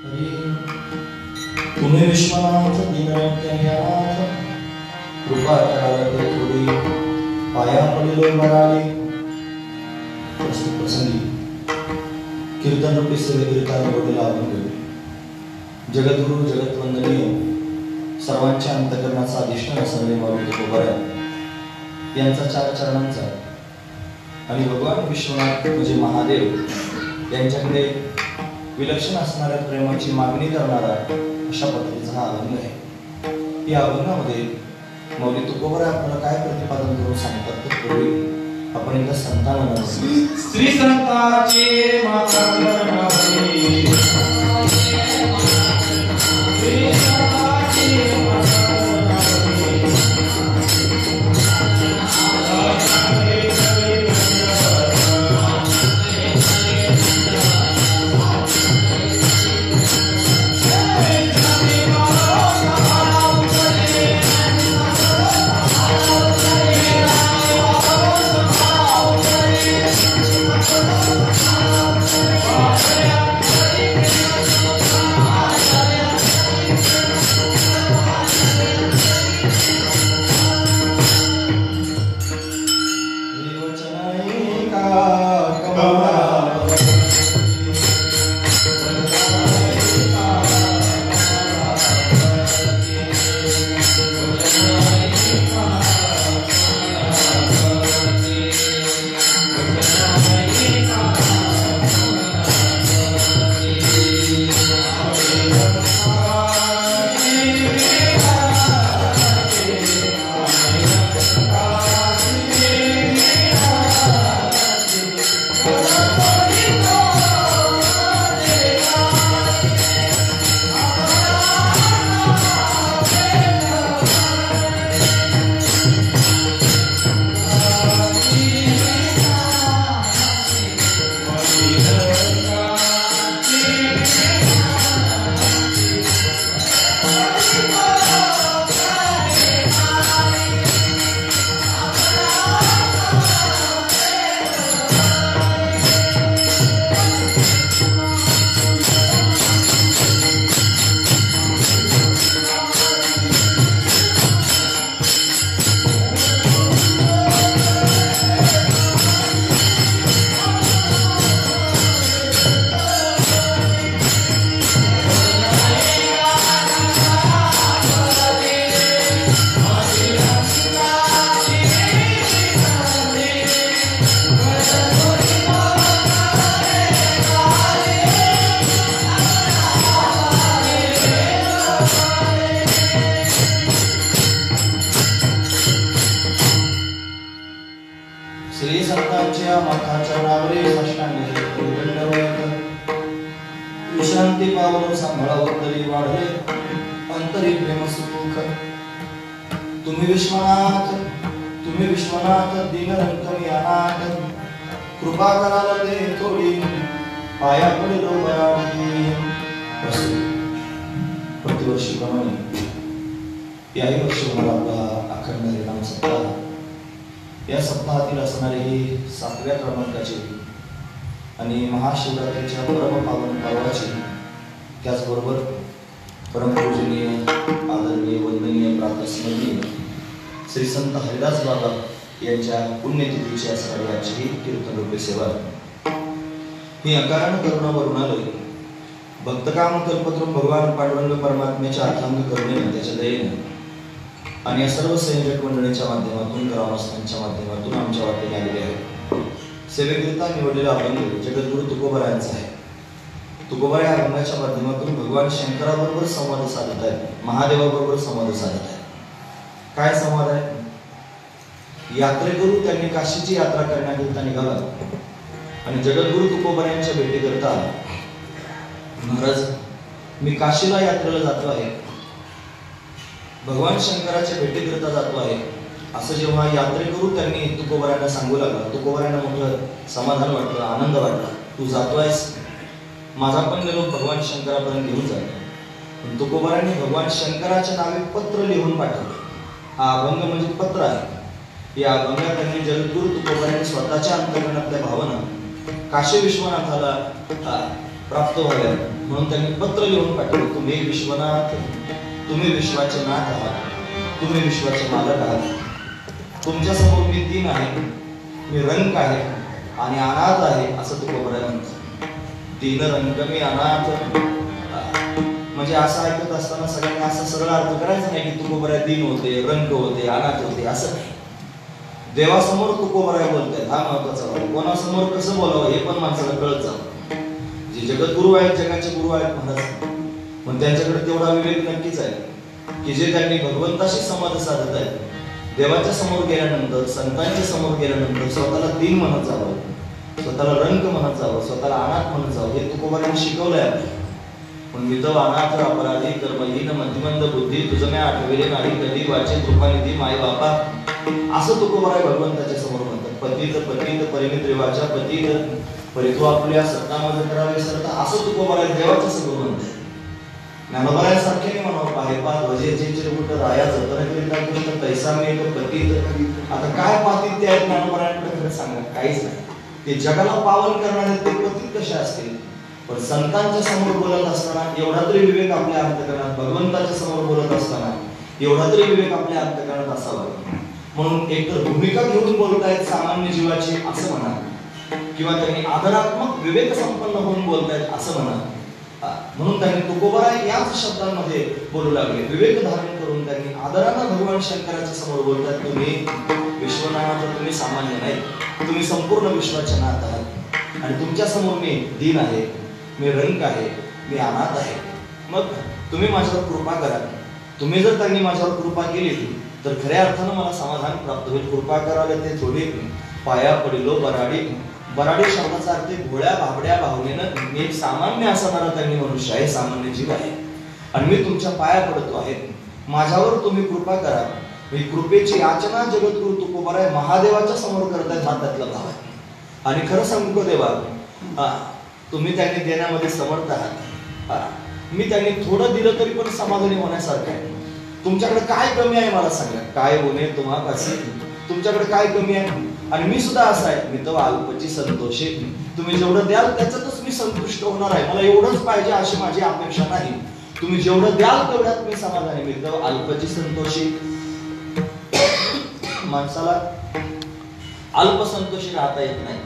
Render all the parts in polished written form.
तुम्ही विश्वनाथ दीननाथ कृपा कराल ते थोडी पाया पडलो मराठी प्रसंगी कीर्तन रूपी सेवेकरिता निवडलेला अभंग जगद्गुरु जगतवंदनीय सर्वांच्या अंतःकरणाचा अधिष्ठान असणारे माऊली तुकोबराय यांचा चार चरणांचा आणि भगवान विश्वनाथ म्हणजे महादेव यांच्याकडे विलक्षण असणाऱ्या प्रेमाची मागणी करणारा अशा पद्धतीचा हा अभंग आहे। या अभंगामध्ये माऊली तुकोबराय आपल्याला काय प्रतिपादन करून सांगतात तर पूर्वी आपण एकदा संतांना श्री संतांचे माता करणारी श्री संतांच्या माथाच्या नावरे साष्टांग विश्रांती पावून सांभाळावं तरी वाढले अंतरी प्रेम सुख तुम्ही विश्वनाथ दीनरंकमी अनाथ कृपा कराल ते थोडी पाया पडलो मराठी प्रतिवर्षी प्रमाणे याही वर्षी मला आपला अखंड हरिनाम सप्ताह या सप्ताहातील असणारे ही 7व्या क्रमांकाची आणि महाशिवरात्रीच्या परमपावन पर्वाची त्याचबरोबर परमपूजनीय आदरणीय वंदनीय प्रातस्मरणीय श्री संत हरिदास बाबा यांच्या पुण्यतिथीची असणारी आजची ही कीर्तन रूपी सेवा ही अकारण करुणा वरुणालय भक्तकाम कल्पतरुम भगवान पांडुरंग परमात्म्याच्या अथांग करुणेने त्याच्या दयेने आणि या सर्व संयोजक मंडळीच्या माध्यमातून ग्रामस्थांच्या माध्यमातून आमच्या वाटेने आलेले आहे। सेवेकरिता निवडलेला अभंग जगद्गुरु तुकोबरायांचा आहे। तुकोबराय या अभंगाच्या माध्यमातून भगवान शंकराबरोबर संवाद साधत आहेत, महादेवाबरोबर संवाद साधत आहेत। काय संवाद आहे? यात्रेकरू त्यांनी काशीची यात्रा करण्याकरिता निघाला आणि जगद्गुरु तुकोबरायांच्या भेटीकरिता महाराज मी काशीला यात्रेला जातो आहे, भगवान शंकराच्या भेटीकरिता जातो आहे असं जेव्हा यात्रेकरू त्यांनी तुकोबरायांना सांगू लागला, तुकोबरायांना मोठं समाधान वाटलं, आनंद वाटला। तू जातोयस, माझा पण निरोप भगवान शंकरापर्यंत घेऊन जातो। तुकोबरायांनी भगवान शंकराच्या नावे पत्र लिहून पाठवलं। हा अभंग म्हणजे पत्र आहे। या अभंगात त्यांनी जगद्गुरु तुकोबरायांनी स्वतःच्या अंतःकरणातल्या भावना काशी विश्वनाथाला प्राप्त व्हाव्या म्हणून त्यांनी पत्र लिहून पाठवलं, तुम्ही विश्वनाथ, तुम्ही विश्वाचे नाथ आहात, तुम्ही विश्वाचे मालक आहात, तुमच्या समोर मी दीन आहे, मी रंक आहे आणि अनाथ आहे असं तुकोबराय म्हणतात. दीन रंक मी अनाथ, म्हणजे असं ऐकत असताना सगळ्यांनी असं सरळ अर्थ करायचं नाही की तुकोबराय दीन होते, रंक होते, अनाथ होते, असं नाही. देवासमोर तुकोबराय बोलतायत, हा महत्वाचा भाग. कोणासमोर कसं बोलावं हे पण माणसाला कळत जातं. जे जगद्गुरु आहेत, जगाचे गुरु आहेत महाराज, पण त्यांच्याकडे तेवढा विवेक नक्कीच आहे की जे त्यांनी भगवंताशी संवाद साधत आहेत, देवाच्या समोर गेल्यानंतर, संतांच्या समोर गेल्यानंतर स्वतःला दीन म्हणत जावं, स्वतःला रंक म्हणत जावं, स्वतःला अनाथ म्हणत जावं, हे तुकोबरायांनी शिकवलंय आपल्याला. पण मी तर अनाथ अपराधी कर्महीन मतिमंद बुद्धी तुझं मी आठवले नाही कधी वाचे कृपानिधी माय बापा, असं तुकोबराय भगवंताच्या समोर म्हणतात. पतित पतित परिमित वाचा पतित परितो आपल्या सत्तामध्ये करावे सरता, असं तुकोबराय देवाच्या समोर म्हणतात. ज्ञानोबरायांसारखे नाही म्हणावं, पाहेपा ध्वजे जे चिरकुट राया जतन करिता कृष्ण तैसा मी एक पतित. आता काय पातित आहेत ज्ञानोबरायांकडे खरं सांगा, काहीच नाही. ते जगाला पावन करणारे ते पतित कसे असतील? पण संतांच्या समोर बोलत असताना एवढा तरी विवेक आपल्या अंतःकरणात, भगवंताच्या समोर बोलत असताना एवढा तरी विवेक आपल्या अंतःकरणात असावा. म्हणून एकतर भूमिका घेऊन बोलतायत सामान्य जीवाची असं म्हणा, किंवा त्यांनी आदरात्मक विवेक संपन्न होऊन बोलतायत असं म्हणा. म्हणून त्यांनी तुकोबराय याच शब्दांमध्ये बोलू लागले. विवेक धारण करून त्यांनी आदरानं भगवान शंकराच्या समोर बोलतात, तुम्ही विश्वनाथ, तुम्ही सामान्य नाही, तुम्ही संपूर्ण विश्वाचे नाथ आहात आणि तुमच्या समोर मी दीन आहे, मी रंक आहे, मी अनाथ आहे. मग तुम्ही माझ्यावर कृपा करा. तुम्ही जर त्यांनी माझ्यावर कृपा केली तर खऱ्या अर्थानं मला समाधान प्राप्त होईल. कृपा करायला ते थोडी पाया पडिलो बराडी. बराडी शब्दाचा अर्थ भोळ्या भाबड्या भावनेनं मी एक सामान्य असणारा त्यांनी मनुष्य आहे, सामान्य जीव आहे आणि मी तुमच्या पाया पडतो आहे. माझ्यावर तुम्ही कृपा करा. मी कृपेची याचना जगद्गुरु तुकोबराय महादेवाच्या समोर करत आहेत, हा त्यातला भाव आहे. आणि खरं सांगतो देवा, तुम्ही त्यांनी देण्यामध्ये समर्थ आहात. मी त्यांनी थोडं दिलं तरी पण समाधानी होण्यासारखं आहे. तुमच्याकडे काय कमी आहे मला सांगा, काय होणे तुम्हापाशी, तुमच्याकडे काय कमी आहे? आणि मी सुद्धा असा आहे, मी तर अल्पची संतोषी. तुम्ही जेवढं द्याल त्याच्यातच मी संतुष्ट होणार आहे. मला एवढंच पाहिजे अशी माझी अपेक्षा नाही. तुम्ही जेवढं द्याल तेवढ्यात मी समाधानी. मी तर अल्पची संतोषी. माणसाला अल्पसंतोषी राहता येत नाही,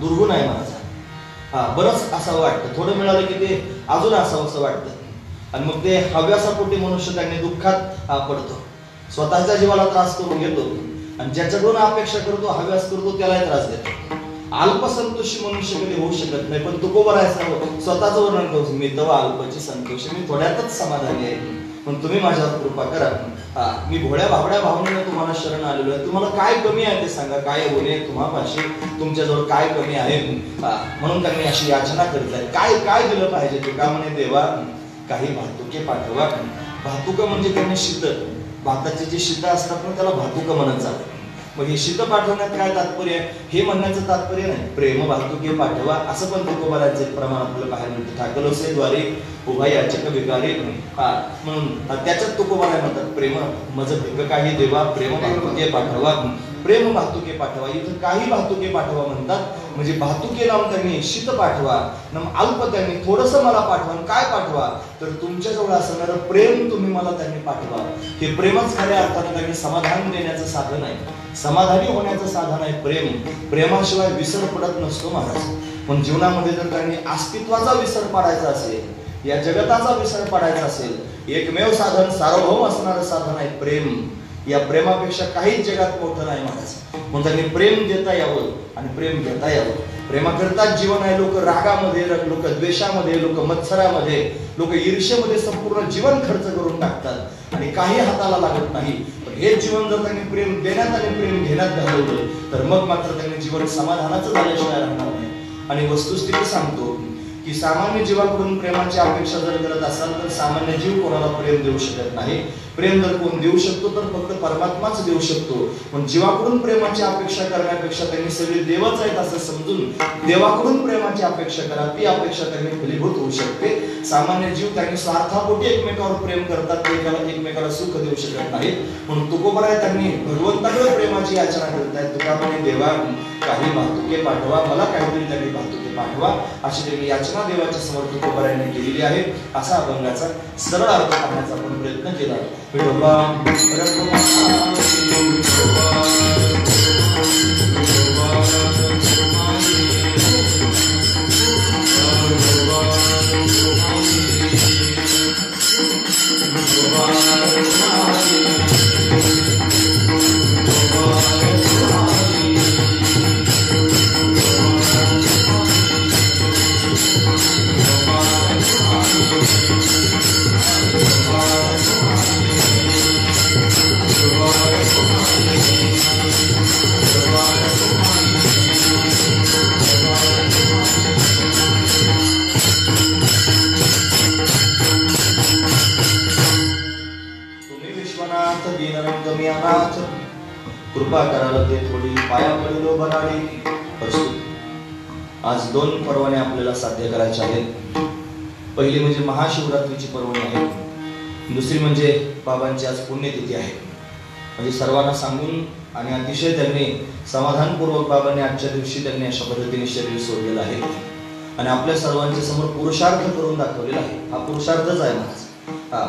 दुर्गुण आहे माझा. बरंच असं वाटतं, थोडं मिळालं की ते अजून असावं असं वाटतं आणि मग ते हव्यासापोटी मनुष्य त्यांनी दुःखात पडतो, स्वतःच्या जीवाला त्रास करून घेतो आणि ज्याच्याकडून अपेक्षा करतो, हव्यास करतो, त्यालाही त्रास देतो. अल्पसंतोषी मनुष्य कधी होऊ शकत नाही. पण तुकोबरायचं स्वतःच वर्णन करतो, मी तर अल्पची संतोषी, मी थोड्यातच समाधानी आहे, पण तुम्ही माझ्यावर कृपा करा. मी भोळ्या भाबड्या भावनेनं तुम्हाला शरण आलेलो आहे. तुम्हाला काय कमी आहे ते सांगा, काय होणे तुम्हापाशी, तुमच्याजवळ काय कमी आहे? म्हणून त्यांनी अशी याचना करत आहे. काय काय दिलं पाहिजे? तुका म्हणे देवा काही भातुके पाठवा. भातुक म्हणजे त्यांनी शीत, भाताची जी शीत असतात ना त्याला भातुक म्हणत जातात. मग हे शीत पाठवण्यात काय तात्पर्य आहे? हे म्हणण्याचं तात्पर्य नाही, प्रेम भातुके पाठवा असं पण तुकोबरायांचे प्रमाण आपल्याला पाहायला मिळतं. ठाकरसे द्वारे उभा याचक भिकारी, म्हणून त्याच्यात तुकोबराय म्हणतात प्रेम मज भिक काही देवा, प्रेम भातुके पाठवा, प्रेम भातुके पाठवा. इथं काही भातुके पाठवा म्हणतात, म्हणजे भातुके लावून त्यांनी शीत पाठवा, अल्प त्यांनी थोडस मला पाठवा. काय पाठवा? तर तुमच्याजवळ असणारं प्रेम तुम्ही मला त्यांनी पाठवा. हे प्रेमच खऱ्या अर्थानं त्यांनी समाधान देण्याचं साधन आहे, समाधानी होण्याचं साधन आहे प्रेम. प्रेमाशिवाय विसर पडत नसतो महाराज. पण जीवनामध्ये जर त्यांनी अस्तित्वाचा विसर पाडायचा असेल, या जगताचा विसर पाडायचा असेल, एकमेव साधन, सार्वभौम असणारं साधन आहे प्रेम. या प्रेमापेक्षा काहीच जगात मोठं नाही महाराज. म्हणून त्यांनी प्रेम देता यावं आणि प्रेम घेता यावं. प्रेमाकरताच जीवन आहे. लोक रागामध्ये, लोक द्वेषामध्ये, लोक मत्सरामध्ये, लोक ईर्ष्येमध्ये संपूर्ण जीवन खर्च करून टाकतात आणि काही हाताला लागत नाही. पण हे जीवन जर त्यांनी प्रेम देण्यात आणि प्रेम घेण्यात घालवलं तर मग मात्र त्यांनी जीवन समाधानाचं झाल्याशिवाय राहणार नाही. आणि वस्तुस्थिती सांगतो की सामान्य जीवाकडून प्रेमाची अपेक्षा जर करत असाल तर सामान्य जीव कोणाला प्रेम देऊ शकत नाही. प्रेम जर कोण देऊ शकतो तर फक्त परमात्माच देऊ शकतो. पण जीवाकडून प्रेमाची अपेक्षा करण्यापेक्षा त्यांनी सगळे देवच आहेत असं समजून देवाकडून प्रेमाची अपेक्षा करा, ती अपेक्षा त्यांनी फलीभूत होऊ शकते. सामान्य जीव त्यांनी स्वार्थापोटी एकमेकावर प्रेम करतात, ते एकमेकाला सुख देऊ शकत नाहीत. म्हणून तुकोबराय त्यांनी भगवंताकडे प्रेमाची याचना करत आहेत. तुका म्हणे देवा काही भातुके पाठवा, मला काहीतरी त्यांनी भातुके पाठवा अशी त्यांनी याचना रचना देवाच्या समोर तुकोबारायांनी केलेली आहे. असा अभंगाचा सरळ अर्थ करण्याचा आपण प्रयत्न केला. विठोबा कृपा कराल ते थोडी पाया पडलो बनाडी. आज 2 पर्वणे आपल्याला साध्य करायचे आहेत. पहिली म्हणजे महाशिवरात्रीची पर्वणी आहे. दुसरी म्हणजे बाबांची आज पुण्यतिथी आहे. म्हणजे सर्वांना सांगून आणि अतिशय त्यांनी समाधानपूर्वक बाबांनी आजच्या दिवशी त्यांनी अशा पद्धतीने शरीर सोडलेलं आहे आणि आपल्या सर्वांच्या समोर पुरुषार्थ करून दाखवलेला आहे. हा पुरुषार्थच आहे महाराज.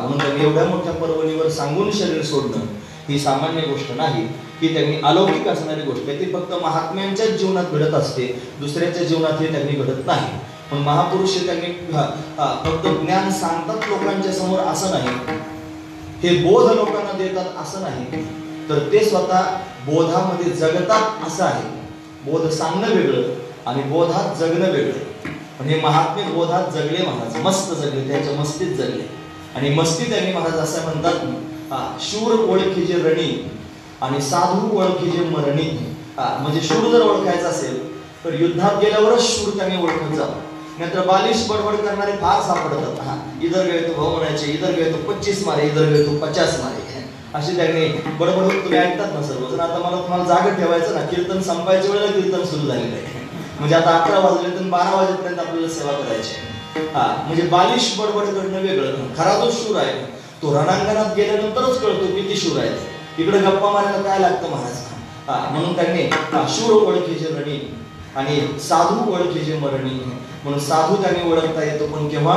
म्हणून त्यांनी एवढ्या मोठ्या पर्वणीवर सांगून शरीर सोडणं ही सामान्य गोष्ट नाही, की त्यांनी अलौकिक असणारी गोष्ट आहे. ती फक्त महात्म्यांच्याच जीवनात घडत असते, दुसऱ्याच्या जीवनात हे त्यांनी घडत नाही. पण महापुरुष त्यांनी फक्त ज्ञान सांगतात लोकांच्या समोर असं नाही, हे बोध लोकांना देतात असं नाही, तर ते स्वतः बोधामध्ये जगतात असं आहे. बोध सांगणं वेगळं आणि बोधात जगणं वेगळं. म्हणजे महात्मे बोधात जगले महाराज, मस्त जगले, त्याच्या मस्तीत जगले. आणि मस्ती त्यांनी महाराज असं म्हणतात, शूर ओळखीचे रणी आणि साधू ओळखीचे मरणी. म्हणजे शूर जर ओळखायचं असेल तर युद्धात गेल्यावरच शूर त्यांनी ओळखत जावं. नाहीतर बालिश बडबड करणारे फार सापडतात. इधर गए तो भाऊ म्हणायचे, इधर गए तो 25 मारे, इधर गए तो 50 मारे, अशी त्यांनी बडबड. तुम्ही ऐकतात ना सर्वजण. आता मला तुम्हाला जाग ठेवायचं ना, कीर्तन संपायच्या वेळेला कीर्तन सुरू झालेलं आहे. म्हणजे आता 11 वाजले तर 12 वाजेपर्यंत आपल्याला सेवा करायची. म्हणजे बालिश बडबड करणं वेगळं. खरा जो शूर आहे तो रणांगणात गेल्यानंतरच कळतो किती शूर आहे. इकडे गप्पा मारायला काय लागतं महाराज. म्हणून त्यांनी शूर ओळखीचे रणी आणि साधू ओळखीचे मरणी. म्हणून साधू त्यांनी ओळखता येतो, पण केव्हा?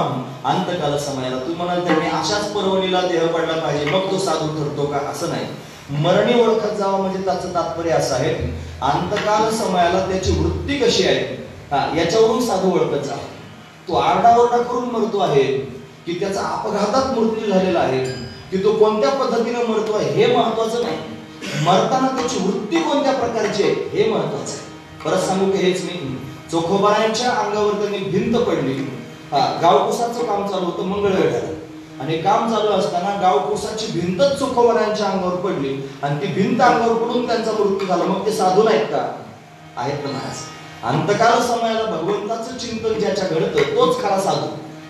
अंतकाल समयाला. तू म्हणाल त्यांनी अशाच पर्वणीला देह पडला पाहिजे मग तो साधू ठरतो का? असं नाही. मरणी ओळखत जावा म्हणजे त्याचं तात्पर्य असं आहे, अंतकाल समयाला त्याची वृत्ती कशी आहे याच्यावरून साधू ओळखत जावा. तो आरडाओरडा करून मरतो आहे की त्याचा अपघातात मृत्यू झालेला आहे, की तो कोणत्या पद्धतीने मरतो आहे हे महत्वाचं नाही. मरताना त्याची वृत्ती कोणत्या प्रकारची आहे हे महत्वाचं आहे. परत सांगू की हेच मी चोखोबारायांच्या अंगावर त्यांनी भिंत पडली. गावकुसाचं काम चालू होतं मंगळवेढ्याला आणि काम चालू असताना गावकुसाची भिंतच चोखोबारायांच्या अंगावर पडली आणि ती भिंत अंगावर पडून त्यांचा मृत्यू झाला. मग ते साधू नाहीत का? आहेत ना महाराज. अंतकाल समयाला भगवंताचं चिंतन ज्याच्या घडतं तोच खरा साधू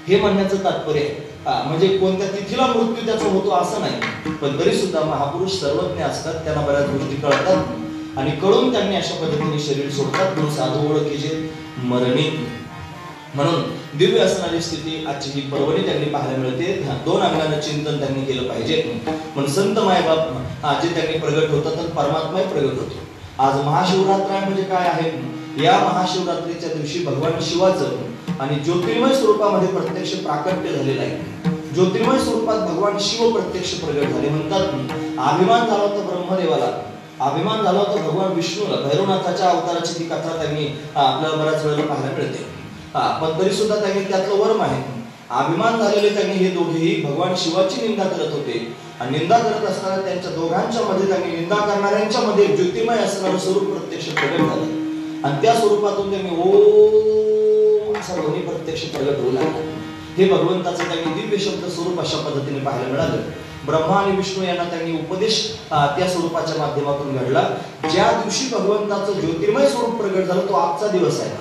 हे म्हणण्याचं तात्पर्य आहे. म्हणजे कोणत्या तिथीला मृत्यू त्याचा होतो असं नाही, पण तरी सुद्धा महापुरुष सर्वज्ञ असतात, त्यांना बऱ्याच गोष्टी कळतात आणि कळून त्यांनी अशा पद्धतीने शरीर सोडतात. म्हणून साधू ओळखीचे मरणी. म्हणून दिव्य असणारी स्थिती आजची ही पर्वणी त्यांनी पाहायला मिळते. 2 अंगानं चिंतन त्यांनी केलं पाहिजे. म्हणून संत मायबाप जे त्यांनी प्रगट होतात तर परमात्मा प्रगट होतो. आज महाशिवरात्र म्हणजे काय आहे? या महाशिवरात्रीच्या दिवशी भगवान शिवाचं आणि ज्योतिर्मय स्वरूपामध्ये प्रत्यक्ष प्राकट्य झालेलं आहे. ज्योतिर्मय स्वरूपात भगवान शिव प्रत्यक्ष प्रगट झाले. म्हणतात अभिमान झाला होता ब्रह्मदेवाला, अभिमान झाला होता भगवान विष्णूला. भैरवनाथाच्या अवताराची ती कथा त्यांनी आपल्याला बऱ्याच वेळेला पाहायला मिळते. पण तरी सुद्धा त्यांनी त्यातलं वर्म आहे. अभिमान झालेले त्यांनी हे दोघेही भगवान शिवाची निंदा करत होते आणि निंदा करत असताना त्यांच्या दोघांच्या मध्ये त्यांनी निंदा करणाऱ्यांच्या मध्ये ज्योतिर्मय असणारं स्वरूप प्रत्यक्ष प्रगट झालं आणि त्या स्वरूपातून त्यांनी ओम असा ध्वनी प्रत्यक्ष प्रगट होऊ लागला. हे भगवंताचं त्यांनी दिव्य शब्द स्वरूप अशा पद्धतीने पाहायला मिळालं. ब्रह्मा आणि विष्णू यांना त्यांनी उपदेश त्या स्वरूपाच्या माध्यमातून घडला. ज्या दिवशी भगवंताचं ज्योतिर्मय स्वरूप प्रगट झालं तो आजचा दिवस आहे.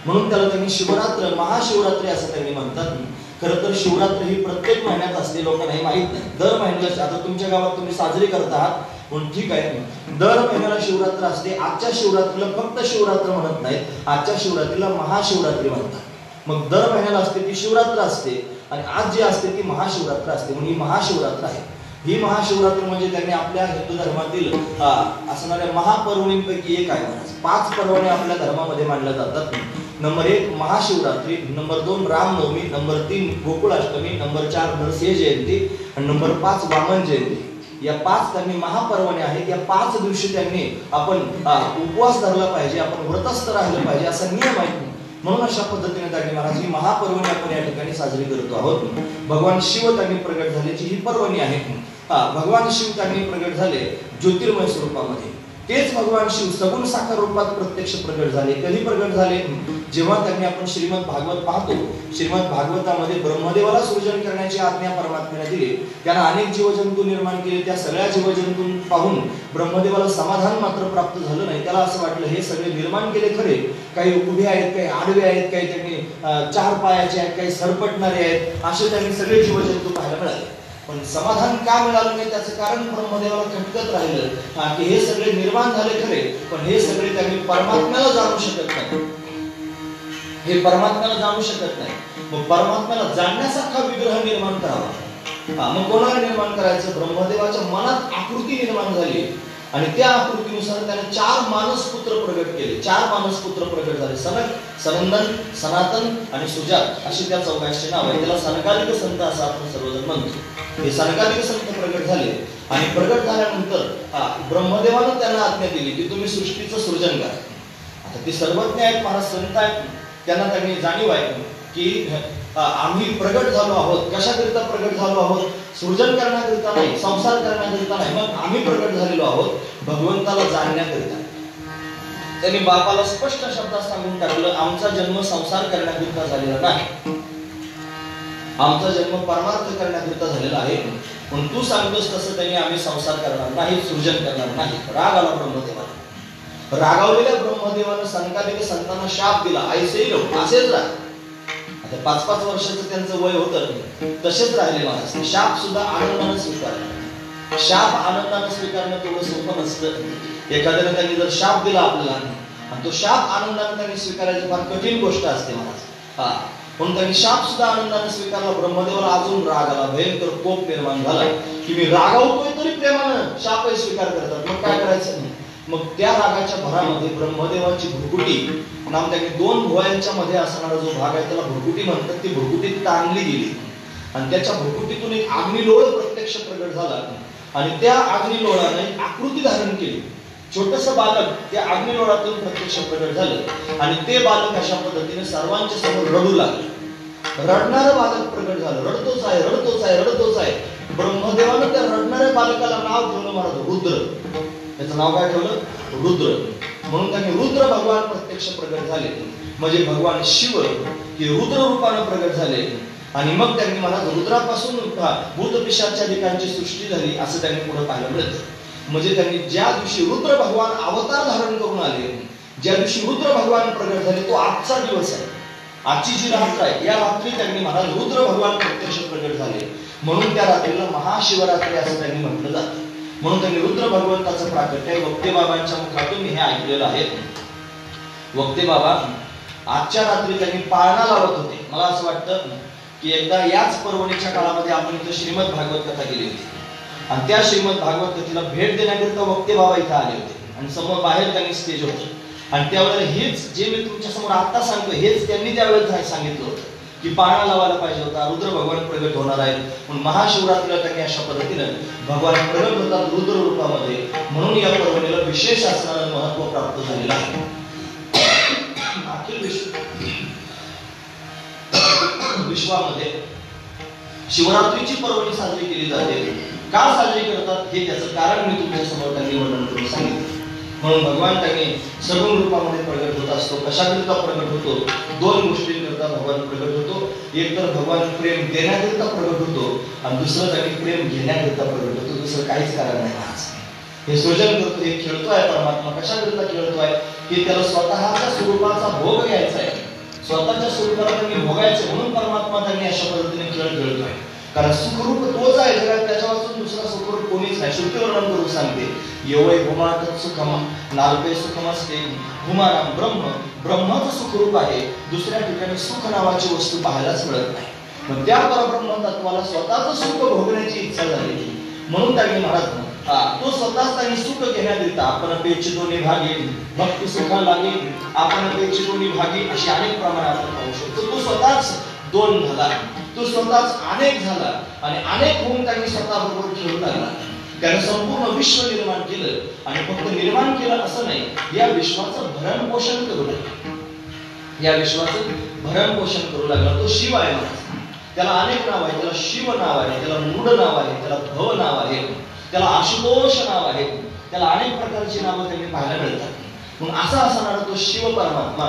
म्हणून त्याला त्यांनी शिवरात्र, महाशिवरात्री असं त्यांनी म्हणतात. खरं तर शिवरात्र ही प्रत्येक महिन्यात असते, लोकांना हे माहित नाही. दर महिन्याला, आता तुमच्या गावात तुम्ही साजरी करत आहात पण ठीक आहे, दर महिन्याला शिवरात्र असते. आजच्या शिवरात्रीला फक्त शिवरात्र म्हणत नाहीत, आजच्या शिवरात्रीला महाशिवरात्री म्हणतात. मग दर महिन्याला असते ती शिवरात्र असते आणि आज जी असते ती महाशिवरात्र असते. म्हणून ही महाशिवरात्र आहे. ही महाशिवरात्र म्हणजे त्यांनी आपल्या हिंदू धर्मातील असणाऱ्या महापर्वणींपैकी एक आहे महाराज. 5 पर्वण्या आपल्या धर्मामध्ये मानल्या जातात. Number 1 Mahashivratri, number 2 Ramnavami, number 3 Gokulashtami, number 4 Narasimha Jayanti आणि नंबर 5 वामन जयंती. या 5 त्यांनी महापर्वण्या आहेत. या 5 दिवशी त्यांनी आपण उपवास धरला पाहिजे, आपण व्रतस्थ राहिलं पाहिजे असा नियम आहे. म्हणून अशा पद्धतीने त्यांनी महाराज ही महापर्वणी आपण या ठिकाणी साजरी करतो आहोत. भगवान शिव त्यांनी प्रगट झाल्याची ही पर्वणी आहे. भगवान शिव त्यांनी प्रगट झाले ज्योतिर्मय स्वरूपामध्ये. तेच भगवान शिव सगुण साकार रूपात प्रत्यक्ष प्रगट झाले. कधी प्रगट झाले? जेव्हा त्यांनी आपण श्रीमद भागवत पाहतो. श्रीमद भागवतामध्ये ब्रह्मदेवाला सृजन करण्याची आज्ञा परमात्म्याने दिली. त्यानं अनेक जीवजंतू निर्माण केले. त्या सगळ्या जीवजंतू पाहून ब्रह्मदेवाला समाधान मात्र प्राप्त झालं नाही. त्याला असं वाटलं हे सगळे निर्माण केले खरे, काही उभे आहेत, काही आडवे आहेत, काही त्यांनी 4 पायाचे आहेत, काही सरपटणारे आहेत, असे त्यांनी सगळे जीवजंतू पाहायला मिळाले. पण समाधान का मिळालं नाही त्याचं कारण ब्रह्मदेवाला खटकत राहिलं की हे सगळे निर्माण झाले खरे, पण हे सगळे त्यांनी परमात्म्याला जाणू शकत नाही. हे परमात्म्याला जाणू शकत नाही. मग परमात्म्याला जाणण्यासारखा विग्रह निर्माण करावा. मग कोणाला निर्माण करायचं? ब्रह्मदेवाच्या मनात आकृती निर्माण झाली आणि त्या आकृतीनुसार त्याने 4 मानस पुत्र प्रगट केले. 4 मानस पुत्र प्रगट झाले. सनक, सनंदन, सनातन आणि सुजात अशी त्या चौघांची नाव आहे. त्याला सनकालिक संत असं आपण सर्वजण म्हणतो. हे सनकालिक संत प्रगट झाले आणि प्रगट झाल्यानंतर ब्रह्मदेवानं त्यांना आज्ञा दिली की तुम्ही सृष्टीचं सृजन करा. आता ते सर्वज्ञ आहेत, महाराज संत आहेत. त्यांना त्यांनी जाणीव आहे की आम्ही प्रगट झालो आहोत. कशाकरिता प्रगट झालो आहोत? सृजन करण्याकरिता नाही, संसार करण्याकरिता नाही. मग आम्ही प्रगट झालेलो आहोत भगवंताला जाणण्याकरिता. त्यांनी बापाला स्पष्ट शब्दात सांगून टाकलं, आमचा जन्म संसार करण्याकरिता झालेला नाही, आमचा जन्म परमार्थ करण्याकरिता झालेला आहे. पण तू सांगतोस तसं त्यांनी आम्ही संसार करणार नाही, सृजन करणार नाही. राग आला ब्रह्मदेवाला. रागावलेल्या ब्रह्मदेवानं सनकालिक संतांना शाप दिला, ऐसे लोक असेच राहा. आता 5-5 वर्षाचं त्यांचं वय होतं, तसेच राहिले महाराज. शाप सुद्धा आनंदानं स्वीकारला. शाप आनंदानं स्वीकारणं तेवढं सोपं नसतं. एखाद्याने त्यांनी जर शाप दिला आपल्याला आणि तो शाप आनंदानं त्यांनी स्वीकारायची फार कठीण गोष्ट असते महाराज. म्हणून त्यांनी शाप सुद्धा आनंदाने स्वीकारला. ब्रह्मदेवाला अजून राग आला, भयंकर कोप निर्माण झाला की मी रागावतोय तरी प्रेमानं शापही स्वीकार करतात. मग काय करायचं? मग त्या रागाच्या भरामध्ये ब्रह्मदेवाची भुरकुटी नाम त्यांनी 2 भुवयांच्या मध्ये असणारा जो भाग आहे त्याला भुरकुटी म्हणतात. ती भुरकुटी ताणली गेली आणि त्याच्या भुरकुटीतून एक अग्निलोळ प्रत्यक्ष प्रगट झाला आणि त्या अग्निलोळाने एक आकृती धारण केली. छोटस बालक त्या अग्निलोळातून प्रत्यक्ष प्रगट झालं आणि ते बालक अशा पद्धतीने सर्वांच्या समोर रडू लागले. रडणारं बालक प्रगट झालं. रडतोच आहे, रडतोच आहे, रडतोच आहे. ब्रह्मदेवानं त्या रडणाऱ्या बालकाला नाव ठेवलं महाराज रुद्र. त्याचं नाव काय ठेवलं? रुद्र. म्हणून त्यांनी रुद्र भगवान प्रत्यक्ष प्रगट झाले. म्हणजे भगवान शिव हे रुद्र रूपाने प्रगट झाले आणि मग त्यांनी महाराज रुद्रापासून भूत पिशाचादिकांची सृष्टी झाली असं त्यांनी पुढे पाहायला मिळतं. म्हणजे त्यांनी ज्या दिवशी रुद्र भगवान अवतार धारण करून आले, ज्या दिवशी रुद्र भगवान प्रगट झाले तो आजचा दिवस आहे. आजची जी रात्र आहे या रात्री त्यांनी महाराज रुद्र भगवान प्रत्यक्ष प्रगट झाले. म्हणून त्या रात्रीला महाशिवरात्री असं त्यांनी म्हटलं जातं. म्हणून त्यांनी रुद्र भगवंताचं प्राकट्य वक्ते बाबांच्या मुखातून हे ऐकलेलं आहे. वक्ते बाबा आजच्या रात्री त्यांनी पाळणा लावत होते. मला असं वाटतं की एकदा याच पर्वणीच्या काळामध्ये आपण इथं श्रीमद भागवत कथा केली होती आणि त्या श्रीमद भागवत कथेला भेट देण्याकरिता वक्ते बाबा इथं आले होते आणि समोर बाहेर त्यांनी स्टेज होतं आणि त्यावेळेला हेच जे मी तुमच्या समोर आता सांगतो हेच त्यांनी त्यावेळेस सांगितलं होतं की पाळणा लावायला पाहिजे होता. रुद्र भगवान प्रगट होणार आहेत म्हणून महाशिवरात्रीला त्यांनी अशा पद्धतीनं भगवान प्रगट होतात रुद्र रूपामध्ये. म्हणून या पर्वणीला विशेष असणारं महत्व प्राप्त झालेलं आहे. अखिल विश्वामध्ये शिवरात्रीची पर्वणी साजरी केली जाते. का साजरी करतात हे त्याचं कारण मी तुमच्या समोर त्यांनी वर्णन करून सांगितलं. म्हणून भगवान त्यांनी सगुण रूपामध्ये प्रगट होत असतो. कशाकरिता प्रगट होतो? 2 गोष्टींकरिता भगवान प्रगट होतो. एक तर भगवान प्रेम देण्याकरिता प्रगट होतो आणि दुसरं त्यांनी प्रेम घेण्याकरिता प्रगट होतो. दुसरं काहीच कारण नाही. हे सृजन करतो, हे खेळतोय परमात्मा. कशाकरिता खेळतोय? की त्याला स्वतःच्या स्वरूपाचा भोग घ्यायचा आहे. स्वतःच्या स्वरूपाला त्यांनी भोगायचं म्हणून परमात्मा त्यांनी अशा पद्धतीने खेळ खेळतोय. कारण सुखरूप तोच आहे जगात, त्याच्यापासून दुसरा सुखरूप कोणीच नाही. श्रुती वर्णन करून सांगते येवय भूमा तत्सुखम नाल्पे सुखमस्ते भूमाराम ब्रह्म. ब्रह्मच सुखरूप आहे. दुसऱ्या ठिकाणी सुख नावाची वस्तू पाहायलाच मिळत नाही. मग त्या परब्रह्म तत्वाला स्वतःच सुख भोगण्याची इच्छा झाली म्हणून त्यांनी महाराज तो स्वतःच त्यांनी सुख घेण्याकरिता आपण पेची दोन्ही भागी भक्ती सुखा लागे, आपण पेची दोन्ही भागी अशी अनेक प्रमाणात आपण पाहू शकतो. तो स्वतःच दोन झाला, तो स्वतःच अनेक झाला आणि अनेक होऊन त्यांनी स्वतः बरोबर खेळू लागला. त्याने संपूर्ण विश्व निर्माण केलं आणि फक्त निर्माण केलं असं नाही, या विश्वाचं भरण पोषण करू लागला. या विश्वाचं भरण पोषण करू लागला. तो शिव आहे ना, त्याला अनेक नाव आहे. त्याला शिव नाव आहे, त्याला मूड नाव आहे, त्याला भव नाव आहे, त्याला आशुतोष नाव आहे, त्याला अनेक प्रकारची नावं त्यांनी पाहायला मिळतात. मग असा असणारा तो शिव परमात्मा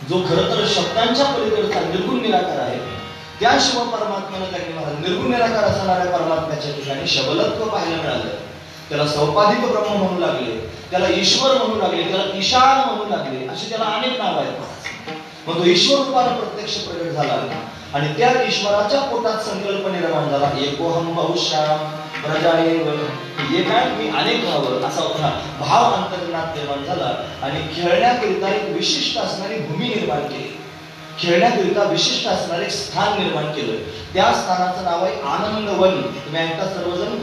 जो खरं तर शब्दांच्या पलीकडचा निर्गुण निराकार आहे, त्या शिव परमात्म्याला त्यांनी निर्गुण निराकार असणाऱ्या परमात्म्याच्या ठिकाणी शबलत्व पाहायला मिळालं. त्याला सौपाधिक ब्रह्म म्हणू लागले, त्याला ईश्वर म्हणू लागले, त्याला ईशान म्हणू लागले, अशी त्याला अनेक नाव आहेत. मग तो ईश्वर रूपाने प्रत्यक्ष प्रगट झाला आणि त्या ईश्वराच्या पोटात संकल्प निर्माण झाला, एकोहम बहुश्याम प्रजाएव, एकाच मी अनेक व्हावं असा भाव अंतर्मनात निर्माण झाला आणि खेळण्याकरिता एक विशिष्ट असणारी भूमी निर्माण केली, खेळण्याकरिता विशिष्ट असणारे स्थान निर्माण केलं. त्या स्थानाचं नाव आहे आनंदवन. तुम्ही ऐकता सर्वजण,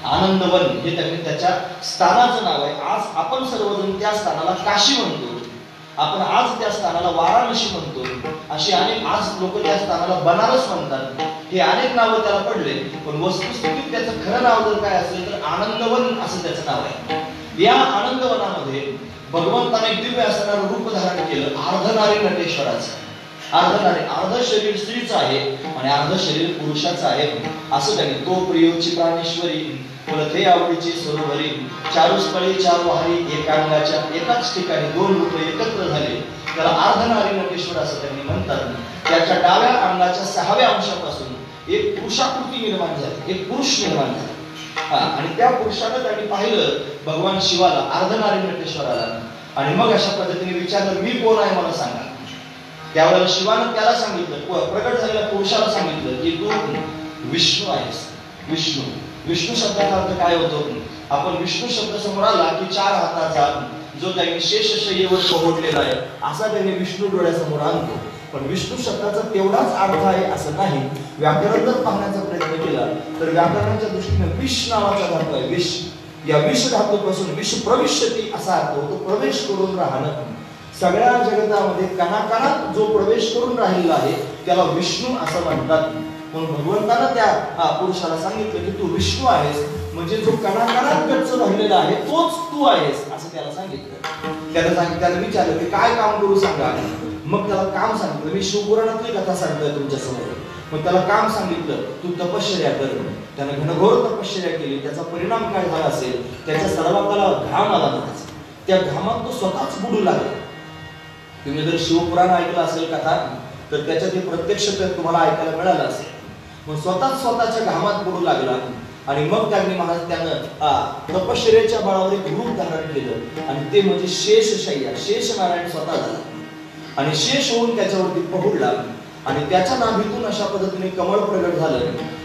आनंदवन हे त्यांनी त्याच्या स्थानाचं नाव आहे. आज आपण सर्वजण त्या स्थानाला काशी म्हणतो, आपण आज त्या स्थानाला वाराणसी म्हणतो, अशी अनेक आज लोक त्या स्थानाला बनारस म्हणतात. हे अनेक नावं त्याला पडले, पण वस्तुस्थितीत त्याचं खरं नाव जर काय असेल तर आनंदवन असं त्याचं नाव आहे. या आनंदवनामध्ये भगवंताने दिव्य असणारं रूप धारण केलं अर्धनारी नटेश्वराचं. अर्धनारी, अर्ध शरीर स्त्रीचं आहे आणि अर्ध शरीर पुरुषाचं आहे. असं त्यांनी तो प्रियोची प्राणेश्वरी फुलथे आवडीची सरोवरी, चारुस्थळी चारुहारी, एकांगाच्या एकाच ठिकाणी दोन रूप एकत्र झाले, त्याला अर्धनारी नटेश्वर असं त्यांनी म्हणतात. त्याच्या डाव्या अंगाच्या 6व्या अंशापासून एक पुरुषाकृती निर्माण झाली, एक पुरुष निर्माण झाला आणि त्या पुरुषानं त्यांनी पाहिलं भगवान शिवाला, अर्धनारी नटेश्वराला, आणि मग अशा पद्धतीने विचारलं मी कोण आहे मला सांगा. त्यावेळेला शिवानं त्याला सांगितलं, प्रगट झालेल्या पुरुषाला सांगितलं की तू विष्णू आहेस. विष्णू, विष्णू शब्दाचा अर्थ काय होतो? आपण विष्णू शब्द समोर आला की 4 हाताचा जो त्यांनी शेषशय्येवर पोहोचलेला आहे असा त्यांनी विष्णू डोळ्यासमोर आणतो. पण विष्णू शब्दाचा तेवढाच अर्थ आहे असं नाही. व्याकरण जर पाहण्याचा प्रयत्न केला तर व्याकरणाच्या दृष्टीने विष नावाचा धातू आहे. विष, या विष धातूपासून विष प्रविष्यती असा अर्थ होतो, प्रवेश करून राहणं. सगळ्या जगतामध्ये कणाकणात जो प्रवेश करून राहिलेला आहे त्याला विष्णू असं म्हणतात. म्हणून भगवंतानं त्या पुरुषाला सांगितलं की तू विष्णू आहेस, म्हणजे जो कणाकणात गच्च राहिलेला आहे तोच तू आहेस असं त्याला सांगितलं. त्याला विचारलं की काय काम करू सांगा. मग त्याला काम सांगितलं. मी शिवपुराणातली कथा सांगतोय तुमच्या समोर. मग त्याला काम सांगितलं, तू तपश्चर्या कर. त्याने घनघोर तपश्चर्या केली. त्याचा परिणाम काय झाला असेल, त्याच्या सर्वांगाला घाम आला म्हणायचा. त्या घामात तो स्वतःच बुडू लागला. तुम्ही जर शिवपुराण ऐकलं असेल कथा तर त्याच्यात हे प्रत्यक्ष तुम्हाला ऐकायला मिळालं असेल. मग स्वतःच्या घामात बुडू लागला आणि मग त्यांनी महाराज त्यानं तपश्चर्याच्या बळावर एक रूप धारण केलं आणि ते म्हणजे शेषशय्या, शेष नारायण स्वतः झाला आणि शेष होऊन त्याच्यावरती पहुडला आणि त्याच्या नाभीतून अशा पद्धतीने कमळ प्रगट झालं.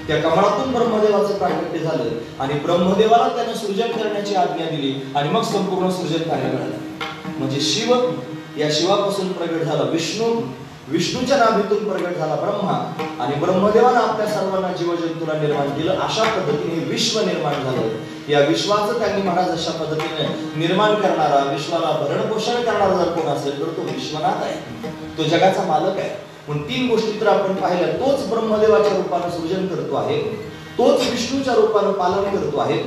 त्या कमळातून ब्रह्मदेवाचं प्राकट्य झालं आणि ब्रह्मदेवाला त्यानं सृजन करण्याची आज्ञा दिली आणि मग संपूर्ण सृजन कार्य मिळालं. म्हणजे शिव, या शिवापासून प्रगट झाला विष्णू, विष्णूच्या नाभीतून प्रगट झाला ब्रह्मा आणि ब्रह्मदेवानं आपल्या सर्वांना जीवजंतूला निर्माण केलं. अशा पद्धतीने विश्व निर्माण झालं. या विश्वाचं त्यांनी महाराज अशा पद्धतीने निर्माण करणारा, विश्वाला भरण पोषण करणारा जर कोण असेल तर तो विश्वनाथ आहे, तो जगाचा मालक आहे. म्हणून 3 गोष्टी तर आपण पाहिल्या. तोच ब्रह्मदेवाच्या रूपानं सृजन करतो आहे, तोच विष्णूच्या रूपानं पालन करतो आहे,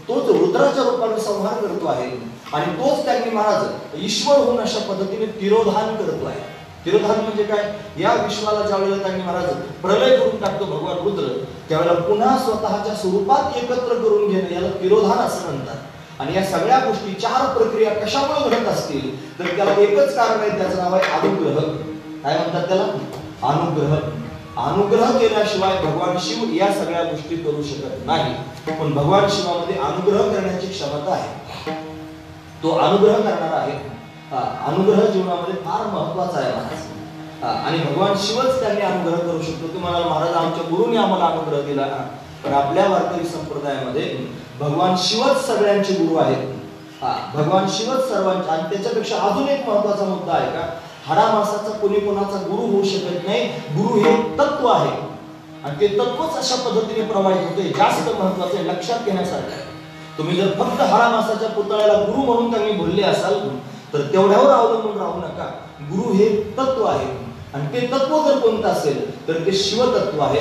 तोच रुद्राच्या रूपानं संहार करतो आहे आणि तोच त्यांनी महाराज ईश्वर होऊन अशा पद्धतीने तिरोधान करतो आहे. तिरोधान म्हणजे काय? या विश्वाला ज्यावेळेला त्यांनी महाराज प्रलय करून टाकतो भगवान रुद्र, त्यावेळेला पुन्हा स्वतःच्या स्वरूपात एकत्र करून घेणं याला तिरोधान असं म्हणतात. आणि या सगळ्या गोष्टी 4 प्रक्रिया कशामुळे घडत असतील तर त्याला एकच कारण आहे, त्याचं नाव आहे अनुग्रह. काय म्हणतात त्याला? अनुग्रह. अनुग्रह केल्याशिवाय भगवान शिव या सगळ्या गोष्टी करू शकत नाही. पण भगवान शिवामध्ये अनुग्रह करण्याची क्षमता आहे, तो अनुग्रह करणारा आहे. अनुग्रह जीवनामध्ये फार महत्वाचा आहे महाराज. आणि भगवान शिवच त्यांनी अनुग्रह करू शकतो. तुम्हाला महाराज आमच्या गुरुने आम्हाला अनुग्रह दिला, पण आपल्या वारकरी संप्रदायामध्ये भगवान शिवच सगळ्यांचे गुरु आहेत. भगवान शिवच सर्वांचे. आणि त्याच्यापेक्षा अजून एक महत्वाचा मुद्दा आहे का, हाडामासाचा कोणी कोणाचा गुरु होऊ शकत नाही. गुरु हे तत्व आहे आणि ते तत्वच अशा पद्धतीने प्रवाहित होते. जास्त महत्वाचे लक्षात घेण्यासारखं आहे. तुम्ही जर फक्त हळा मासाच्या पुतळ्याला गुरु म्हणून त्यांनी बोलले असाल तर तेवढ्यावर अवलंबून राहू नका. गुरु हे तत्व आहे आणि ते तत्व जर कोणतं असेल तर ते शिवतत्व आहे.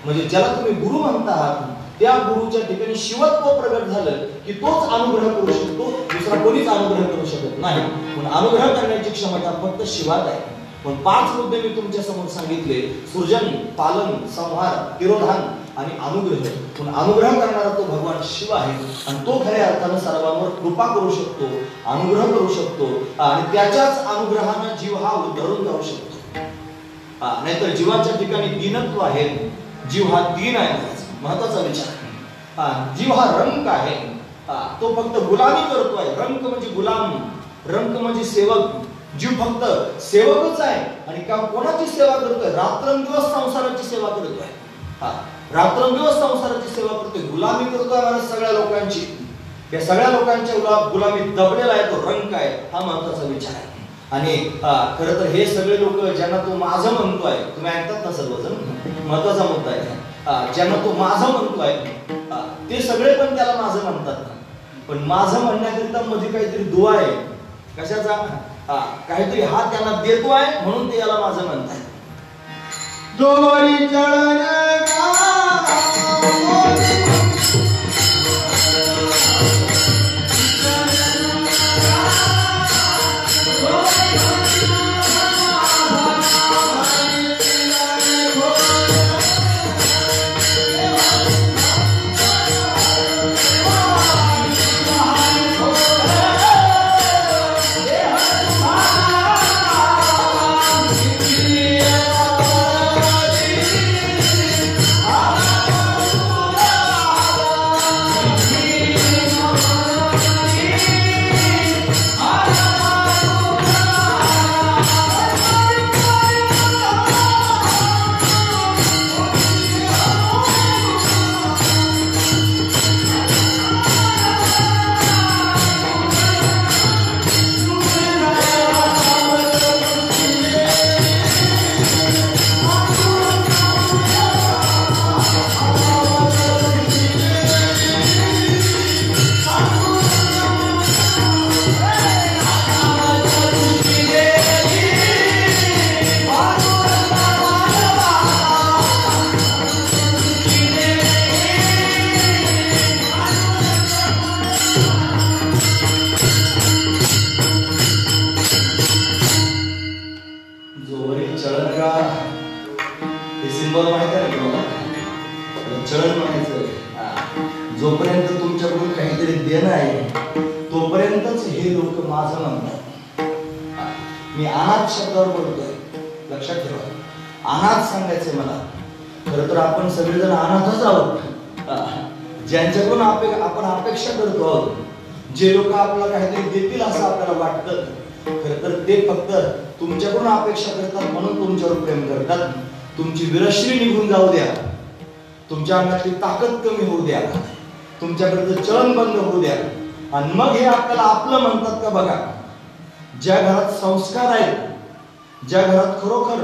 म्हणजे ज्याला तुम्ही गुरु म्हणता आहात त्या गुरुच्या ठिकाणी शिवत्व प्रगट झालं की तोच अनुग्रह करू शकतो, दुसरा कोणीच अनुग्रह करू शकत नाही. पण अनुग्रह करण्याची क्षमता फक्त शिवात आहे. पण 5 मुद्दे मी तुमच्या समोर सांगितले: सृजन, पालन, संहार, तिरोधान आणि अनुग्रह. पण अनुग्रह करणारा तो भगवान शिव आहे आणि तो खऱ्या अर्थानं सर्वांवर कृपा करू शकतो, अनुग्रह करू शकतो आणि त्याच्याच अनुग्रहानं जीव हा उद्धरून जाऊ शकतो. नाहीतर जीवाच्या ठिकाणी दीनत्व आहे, जीव हा दीन आहे. महत्वाचा विचार. जीव हा रंक आहे, तो फक्त गुलामी करतोय. रंक म्हणजे गुलाम, रंक म्हणजे सेवक. जीव फक्त सेवकच आहे आणि का कोणाची सेवा करतोय? रात्रंदिवस संसाराची सेवा करतोय. रात्रंदिवस संसाराची सेवा करतोय, गुलामी करतोय मला सगळ्या लोकांची. या सगळ्या लोकांच्या गुलामीत दबलेला आहे तो रंक आहे. हा महत्वाचा विचार आहे. आणि खरं तर हे सगळे लोक ज्यांना तो माझं म्हणतोय, तुम्ही ऐकतात ना सर्वजण, महत्वाचा मुद्दा आहे. ज्यांना तो माझं म्हणतोय ते सगळे पण त्याला माझं म्हणतात. पण माझं म्हणण्याकरिता मध्ये काहीतरी दुआ आहे. कशाचा? काहीतरी हा त्यांना देतोय म्हणून ते याला माझं म्हणतात. जोरी चरण जोपर्यंत तुमच्याकडून काहीतरी देणं आहे तोपर्यंतच हे लोक माझं म्हणतात. मी अनाथ शब्दावर बोलतोय, लक्षात ठेवा. अनाथ सांगायचंय मला. खरं तर आपण सगळेजण अनाथच आहोत. ज्यांच्याकडून आपण अपेक्षा करतो आहोत, जे लोक आपल्याला काहीतरी देतील असं आपल्याला वाटतं, खरं तर ते फक्त तुमच्याकडून अपेक्षा करतात म्हणून तुमच्यावर प्रेम करतात. तुमची विरश्री निघून जाऊ द्या, तुमच्या अंगातली ताकद कमी होऊ द्या, तुमच्याकडचं चलन बंद होऊ द्या आणि मग हे आपल्याला आपलं म्हणतात का बघा. ज्या घरात संस्कार आहेत, ज्या घरात खरोखर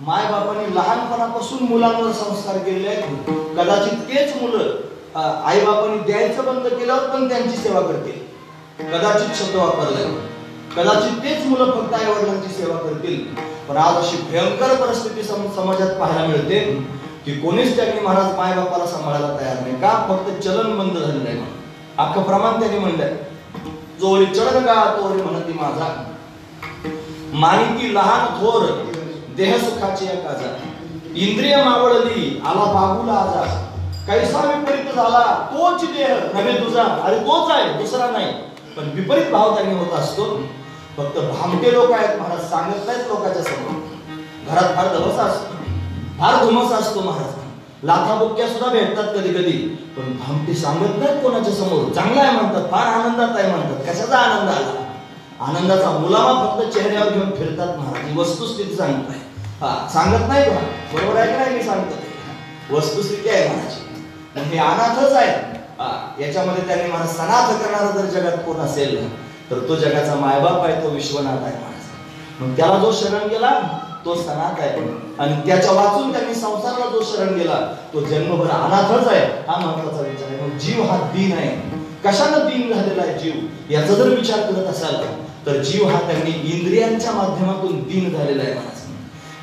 मायबापांनी लहानपणापासून मुलांवर संस्कार केलेले आहेत, कदाचित तेच मुलं आई बापांनी द्यायचं बंद केल्यावर पण त्यांची सेवा करतील. कदाचित शब्द वापरलाय, कदाचित तेच मुलं फक्त आई वडिलांची सेवा करतील. पण आज अशी भयंकर परिस्थिती समाजात पाहायला मिळते की कोणीच त्यांनी महाराज माय बापाला सांभाळायला तयार नाही. का? फक्त चलन बंद झालेलं आहे. अख्खं प्रमाण त्यांनी म्हणलंय, जोरी चलन का तोरी म्हणती माझा, मानिती लहान थोर देह सुखाची काजा, इंद्रिय मावळली आला बागुला आजा, कैसा विपरीत झाला तोच देह नव्हे तुझा. अरे तोच आहे, दुसरा नाही. पण विपरीत भाव त्यांनी होत असतो. फक्त भामटे लोक आहेत महाराज, सांगत नाहीत लोकांच्या समोर. घरात फार धवसा असतो, फार धुमसा असतो महाराज, लाथाबुक्क्या सुद्धा भेटतात कधी कधी, पण भामटे सांगत नाहीत कोणाच्या समोर. चांगला आहे म्हणतात, फार आनंदात आहे म्हणतात. कशाचा आनंद आला? आनंदाचा मुलामा फक्त चेहऱ्यावर घेऊन फिरतात महाराज. ही वस्तुस्थिती सांगताय, सांगत नाही का? बरोबर आहे की नाही? मी सांगतो वस्तुस्थिती आहे महाराज. हे अनाथच आहे. याच्यामध्ये त्यांनी महाराज सनाथ करणारा जर जगात कोण असेल तर तो जगाचा मायबाप आहे, तो विश्वनाथ आहे महाराज. मग त्याला जो शरण गेला तो सनाथ आहे आणि त्याच्या वाचून त्यांनी संसाराला जो शरण गेला तो जन्मभर अनाथच आहे. हा महत्वाचा विचार आहे. मग जीव हा दीन आहे, कशानं दीन झालेला आहे जीव याचा जर विचार करत असाल तर जीव हा त्यांनी इंद्रियांच्या माध्यमातून दीन झालेला आहे.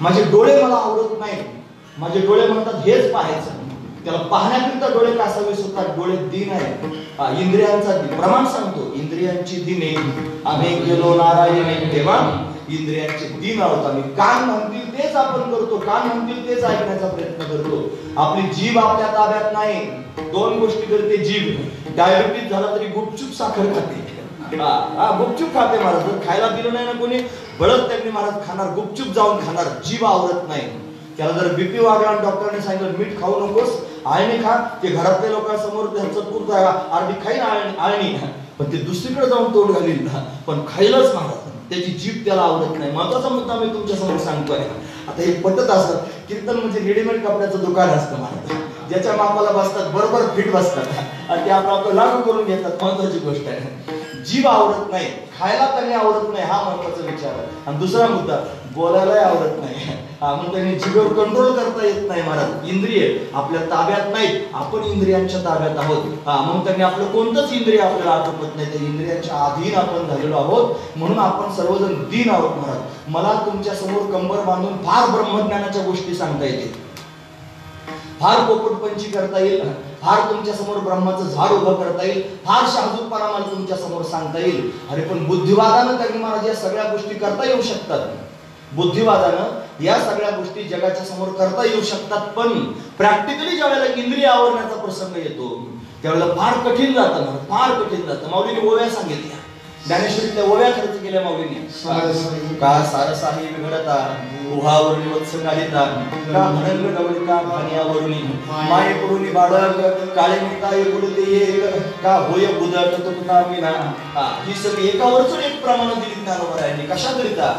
माझे डोळे मला आवडत नाही, माझे डोळे म्हणतात हेच पाहायचं, त्याला पाहण्याकरिता डोळे कासावे सुद्धा डोळे दीन आहे. इंद्रियांचा प्रमाण सांगतो, इंद्रियांची दिने आम्ही गेलो नारायणे तेव्हा इंद्रियांचे दीन आहोत आम्ही. कान म्हणतील तेच आपण करतो, कान म्हणतील तेच ऐकण्याचा प्रयत्न करतो. आपली जीभ आपल्या ताब्यात नाही. दोन गोष्टी करते जीभ. डायबिटीज झाला तरी गुपचूप साखर खाते, गुपचूप खाते महाराज. जर खायला दिलं नाही ना कोणी बळच त्यांनी महाराज खाणार, गुपचूप जाऊन खाणार. जीभ आवरत नाही. त्याला जर बीपी वाढला आणि डॉक्टरने सांगितलं मीठ खाऊ नकोस, आळणी खा, ते घरातल्या लोकांसमोर त्यांचं पुरत अर्धी खाईन आळणी, पण ते दुसरीकडे जाऊन तोड घालील, पण खाईलच महाराज. त्याची जीभ त्याला आवडत नाही. महत्वाचा मुद्दा मी तुमच्या समोर सांगतोय. आता हे पटत असत, कीर्तन म्हणजे रेडीमेड कपड्याचं दुकान असतं महाराज. ज्याच्या मापाला बसतात बरोबर फिट बसतात आणि ते आपलं लागू करून घेतात. महत्वाची गोष्ट आहे. जीभ आवडत नाही, खायला त्यांनी आवडत नाही, हा महत्वाचा विचार आहे. आणि दुसरा मुद्दा, बोलायलाही आवडत नाही. म्हणून त्यांनी जीभेवर कंट्रोल करता येत नाही महाराज. इंद्रिय आपल्या ताब्यात नाहीत, आपण इंद्रियांच्या ताब्यात आहोत. म्हणून त्यांनी आपलं कोणतंच इंद्रिय आपल्याला आटोपत नाही, त्या इंद्रियांच्या अधीन आपण झालेलो आहोत. म्हणून आपण सर्वजण दीन आहोत महाराज. मला तुमच्या समोर कंबर बांधून फार ब्रह्मज्ञानाच्या गोष्टी सांगता येतील, फार पोपटपंची करता येईल, फार तुमच्या समोर ब्रह्माचं झाड उभं करता येईल, फार शहाजूरपणा मला तुमच्या समोर सांगता येईल. अरे पण बुद्धिवादानं त्यांनी महाराज या सगळ्या गोष्टी करता येऊ शकतात. बुद्धिवादानं या सगळ्या गोष्टी जगाच्या समोर करता येऊ शकतात, पण प्रॅक्टिकली ज्यावेळेला इंद्रिय आवरण्याचा प्रसंग येतो त्यावेळेला फार कठीण जातं, फार कठीण जातं. माऊलीने ओव्या सांगितल्या, ज्ञानेश्वरीतल्या ओव्या खर्च केल्या माऊलीने. का सारसाही विघडता उहावरणी वत्स काढिता, का म्हणंग डवळिता भानियावरुणी, माये पुरुनी बाळग काळे मिळता एकुलते एक, का होय बुदट तुका मीना. ही सगळी एकावरच एक प्रमाण दिली ज्ञानोबरायांनी. कशाकरिता?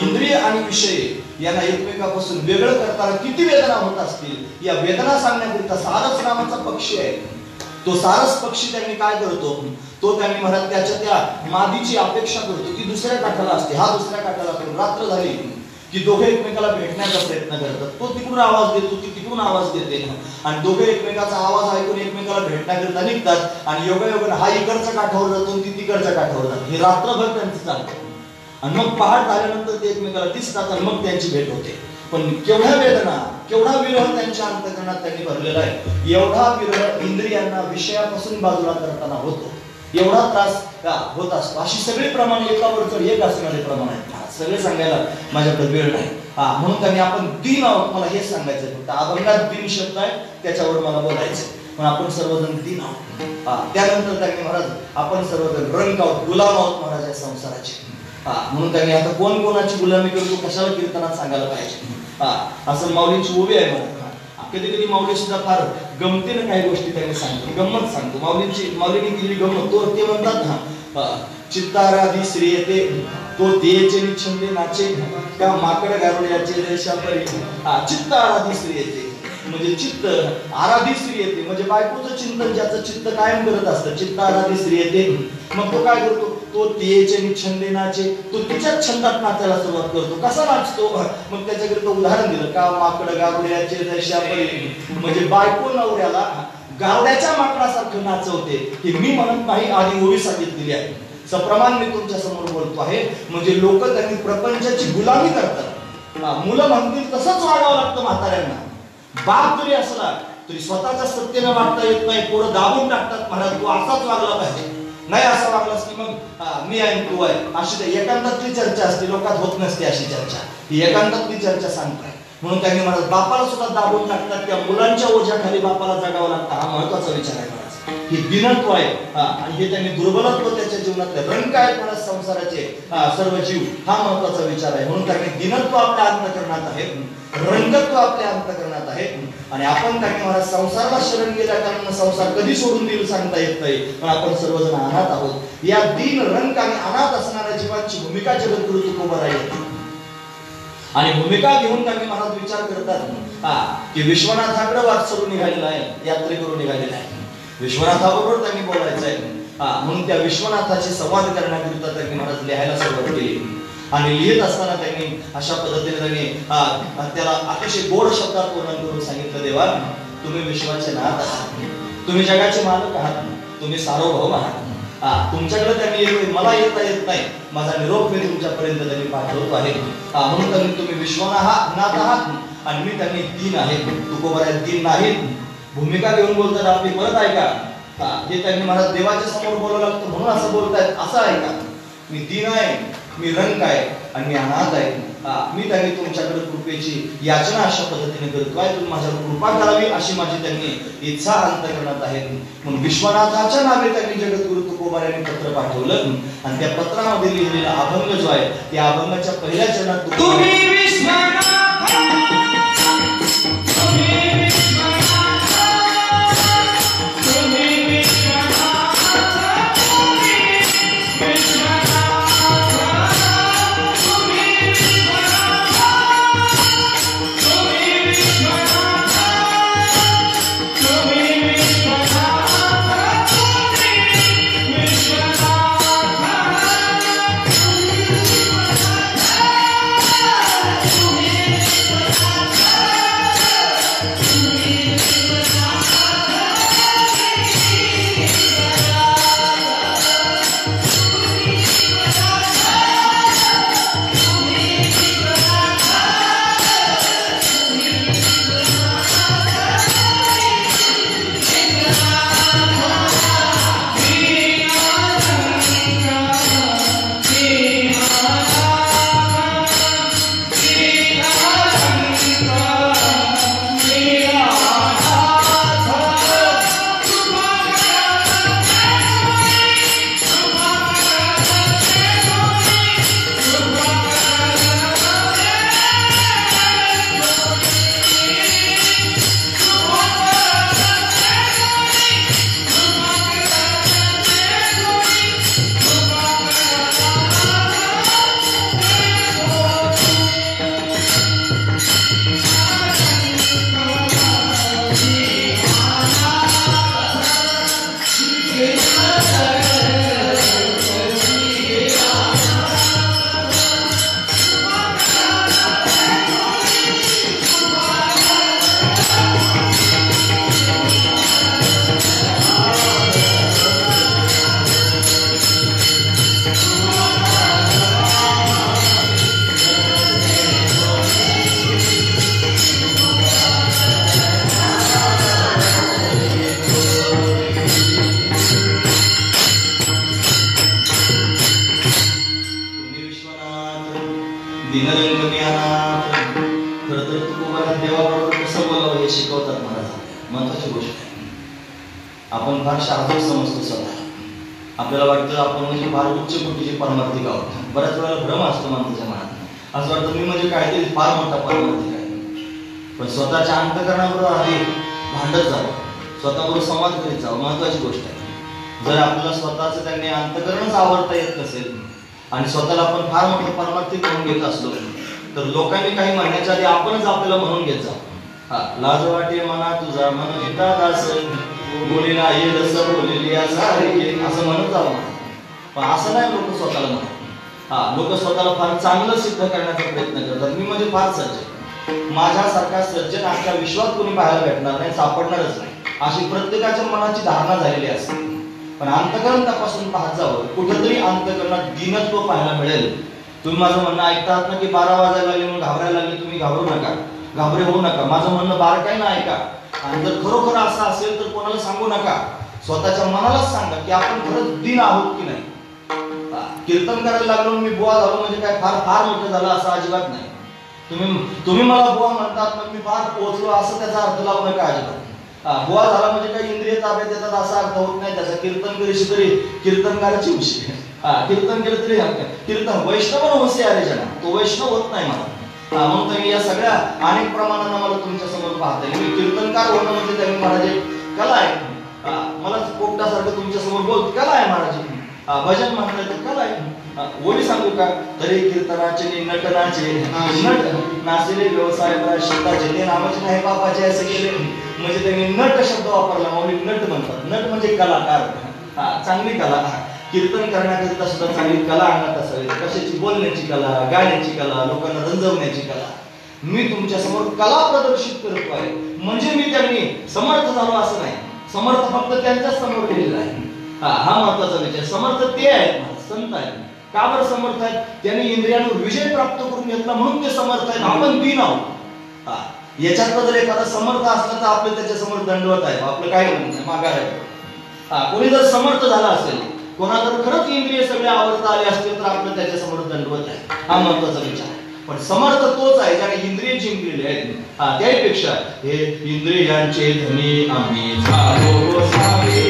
इंद्रिय आणि विषय यांना एकमेकापासून वेगळं करताना किती वेदना होत असतील या वेदना सांगण्याकरिता सारस नावाचा पक्षी आहे. तो सारस पक्षी त्यांनी काय करतो, तो त्यांनी म्हणत त्याच्या त्या मादीची अपेक्षा करतो, ती दुसऱ्या काठाला असते, हा दुसऱ्या काठाला असतो. रात्र झाली की दोघे एकमेकाला भेटण्याचा प्रयत्न करतात. तो तिकडून आवाज देतो, ती तिकडून आवाज देते आणि दोघे एकमेकाचा आवाज ऐकून एकमेकाला भेटण्याकरिता निघतात. आणि योगायोगाने हा इकडच्या काठावर जातो, ती तिकडच्या काठावर जाते. हे रात्रभर त्यांचं चालतं आणि मग पहाट झाल्यानंतर ते एकमेकाला दिसतात आणि मग त्यांची भेट होते. पण केवढ्या वेदना, केवढा विरह त्यांच्या अंतःकरणात त्यांनी भरलेला आहे. एवढा विरह इंद्रियांना विषयापासून बाजूला करताना होतो, एवढा त्रास होत असतो. अशी सगळी प्रमाणे एकावर एक असणारे प्रमाण आहेत. सगळे सांगायला माझ्याकडे वेळ नाही. म्हणून त्यांनी आपण दीन आहोत, मला हेच सांगायचं. फक्त अभंगात दीन शब्द आहे त्याच्यावर मला बोलायचं, पण आपण सर्वजण दीन आहोत. त्यानंतर त्यांनी महाराज आपण सर्वजण रंग आहोत, गुलाम आहोत महाराज या संसाराचे. म्हणून त्यांनी आता कोण कोणाची गुलामी करतो कशाला कीर्तनात सांगायला पाहिजे. असं माऊलींची उभी आहे मला. कधी कधी माऊली सुद्धा फार गमतीनं काही गोष्टी त्यांनी सांगतो, गंमत सांगतो. माऊलीने केलेली गंमत ते म्हणतात ना, चित्ताराधी श्री येते तो देचे छंदे नाचे, का माकड गारुड्याचे रेषा परी. चित्त आराधी श्री येते म्हणजे चित्त आराधी स्त्री येते म्हणजे बायकोचं चिंतन ज्याचं चित्त कायम करत असतं, चित्त आराधी स्त्री येते. मग तो काय करतो, तो तिचे छंदे नाचे, तो तिच्याच छंदात नाचायला सुरुवात करतो. कसा नाचतो, मग त्याच्याकडे उदाहरण दिलं, का माकड गारुड्याचे रेषा परी म्हणजे बायको नवऱ्याला गावड्याच्या माकडासारखं नाचवते. हे मी म्हणत नाही, आधी ओवी सांगितलेली आहे. सप्रमाण मी तुमच्या समोर बोलतो आहे. म्हणजे लोक त्यांनी प्रपंचाची गुलामी करतात. मुलं म्हणतील तसंच वागावं लागतं म्हाताऱ्यांना. बाप जरी असला तरी स्वतःच्या सत्तेने वागता येत नाही, पोरं दाबून टाकतात. महाराज तू असाच वागला पाहिजे, नाही असं वागलास की मग मी आहे तू आहे. अशी एकांतातली चर्चा असते, लोकात होत नसते अशी चर्चा. ही एकांतातली चर्चा सांगताय. म्हणून त्यांनी महाराज बापाला सुद्धा दाबून टाकतात. त्या मुलांच्या ओझ्याखाली बापाला जगावं लागतं. हा महत्वाचा विचार आहे महाराज. ही दिनत्व आहे आणि हे त्यांनी दुर्बलत्व त्याच्या जीवनातले रंग काय महाराज संसाराचे सर्व जीव, हा महत्वाचा विचार आहे. म्हणून त्यांनी दिनत्व आपल्या अंतःकरणात आहे, रंगत्व आपल्या अंतःकरणात आहे. आणि आपण त्यांनी महाराज संसाराला शरण गेल्या कारण संसार कधी सोडून देईल सांगता येत नाही, पण आपण सर्वजण अनाथ आहोत. या दीन रंग आणि अनाथ असणाऱ्या जीवांची भूमिका जगद्गुरु तुकोबराय आणि भूमिका घेऊन त्यांनी महाराज विचार करतात की विश्वनाथाकडे वाटसरू निघालेला आहे, यात्रेकरू निघालेला आहे. विश्वनाथाबरोबर त्यांनी बोलायचं आहे. म्हणून त्या विश्वनाथाचे संवाद करण्याकरिता त्यांनी महाराज लिहायला सुरुवात केली. आणि लिहित असताना त्यांनी अशा पद्धतीने त्यांनी त्याला अतिशय गोड शब्दात वर्णन करून सांगितलं, देवा तुम्ही विश्वाचे नाथ आहात, तुम्ही जगाचे मालक आहात. तुम्ही सार्वभौम आहात. तुमच्याकडे त्यांनी येतोय, मला येता येत नाही, माझा निरोप मी तुमच्यापर्यंत त्यांनी पाठवतो आहे. म्हणून त्यांनी तुम्ही विश्वनाथ आहात आणि मी त्यांनी दीन आहे. तुकोबा दीन नाहीत. भूमिका घेऊन बोलतात आपली, परत ऐका. हे त्यांनी मला देवाच्या समोर बोलावं लागतं म्हणून असं बोलतायत, असं ऐका. मी दीन आहे, मी रंक आहे आणि मी अनाथ आहे. मी त्यांनी तुमच्याकडे कृपेची याचना अशा पद्धतीने करतोय, तुम्ही माझ्यावर कृपा करावी अशी माझी त्यांनी इच्छा अंतःकरणात आहे. म्हणून विश्वनाथाच्या नावे त्यांनी जगद्गुरु तुकोबा यांनी पत्र पाठवलं आणि त्या पत्रामध्ये लिहिलेला अभंग जो आहे त्या अभंगाच्या पहिल्या चरणात तुम्ही विश्वनाथ शिकवतात महाराज. महत्वाची गोष्ट आहे. आपण फार शास्त्र समजतो स्वतः. आपल्याला वाटतं आपण म्हणजे फार उच्च कोटीचे परमार्थिक आहोत. बऱ्याच वेळेला भ्रम असतो माणसाच्या मनात. असं वाटतं मी म्हणजे काहीतरी फार मोठा परमार्थिक आहे. पण स्वतःच्या अंतःकरणाबरोबर आधी भांडत जावं, स्वतःबरोबर संवाद करीत जावं, महत्वाची गोष्ट आहे. जर आपल्याला स्वतःच त्यांनी अंतःकरणच आवडता येत नसेल आणि स्वतःला आपण फार मोठं परमार्थिक म्हणून घेत असलो तर लोकांनी काही म्हणण्याच्या आधी आपणच आपल्याला म्हणून घेत जावं. लाज वाटे मना तुझा मन गीता दास बोलीला येईल असं बोलेली असं म्हणत जावं. पण असं नाही लोक स्वतःला म्हणत. लोक स्वतःला फार चांगलं सिद्ध करण्याचा प्रयत्न करतात. मी म्हणजे फार सज्जन, माझ्यासारखा सज्जन आजच्या विश्वात कोणी पाहायला भेटणार नाही, सापडणारच नाही, अशी प्रत्येकाच्या मनाची धारणा झालेली असते. पण अंतःकरण तपासून पाहत जावं, कुठेतरी अंतःकरणात दीनत्व पाहायला मिळेल. तुम्ही माझं म्हणणं ऐकतात ना की 12 वाजायला लागले म्हणून घाबरायला लागले, तुम्ही घाबरू नका, घाबरे होऊ नका. माझं म्हणणं बारकाईनं ऐका आणि जर खरोखर असं असेल तर कोणाला सांगू नका, स्वतःच्या मनालाच सांगा की आपण खरंच दीन आहोत की नाही. कीर्तन करायला लागलो मी बुवा झालो म्हणजे काय फार फार मोठं झालं असं अजिबात नाही. तुम्ही मला बुवा म्हणतात मग मी फार पोहोचलो असं त्याचा अर्थ लावू नका अजिबात. बुवा झाला म्हणजे काही इंद्रिय ताब्यात येतात असा अर्थ होत नाही त्याचा. कीर्तन करीशी तरी कीर्तनकाराची विषय, कीर्तन केलं तरी कीर्तन वैष्णव होशियार आहे जना, तो वैष्णव होत नाही मला. म्हणून तुम्ही या सगळ्या अनेक प्रमाणांना मला तुमच्या समोर पाहता मी कीर्तनकार होणं म्हणजे त्यांनी महाराज कला आहे. मला पोपटासारखं तुमच्या समोर बोल कला आहे महाराज. भजन म्हटलं तर कला आहे. ओळी सांगू का, तरी कीर्तनाचे नटनाचे नट नाचले व्यवसाय शब्दाचे ते नामाचे नाही पापाचे असे केले म्हणजे त्यांनी नट शब्द वापरला. माऊली नट म्हणतात. नट म्हणजे कलाकार, चांगली कला. कीर्तन करण्याकरिता सुद्धा चांगली कला आणत असावी. कशाची, बोलण्याची कला, गाण्याची कला, लोकांना रंजवण्याची कला. मी तुमच्या समोर कला प्रदर्शित करतो आहे म्हणजे मी त्यांनी समर्थ झालो असं नाही. समर्थ फक्त त्यांच्याच समोर लिहिलेलं आहे. हा महत्वाचा विचार. समर्थ ते आहेत, संत आहेत. का बरं समर्थ आहेत? त्यांनी इंद्रियांवर विजय प्राप्त करून घेतला म्हणून ते समर्थ आहेत. आपण दीन आहोत. याच्यात जर एखादा समर्थ असला तर आपले त्याच्या समोर दंडवत आहे, आपलं काय म्हणणं माघार आहे. कोणी जर समर्थ झाला असेल, कोणा जर खरंच इंद्रिय सगळे आवडता आले असतील तर आपलं त्याच्या समोर दंडवत आहे. हा महत्वाचा विचार. पण समर्थ तोच आहे ज्याने इंद्रिय जिंकलेले आहेत. त्यापेक्षा हे इंद्रियांचे धनी आम्ही झालो सारे.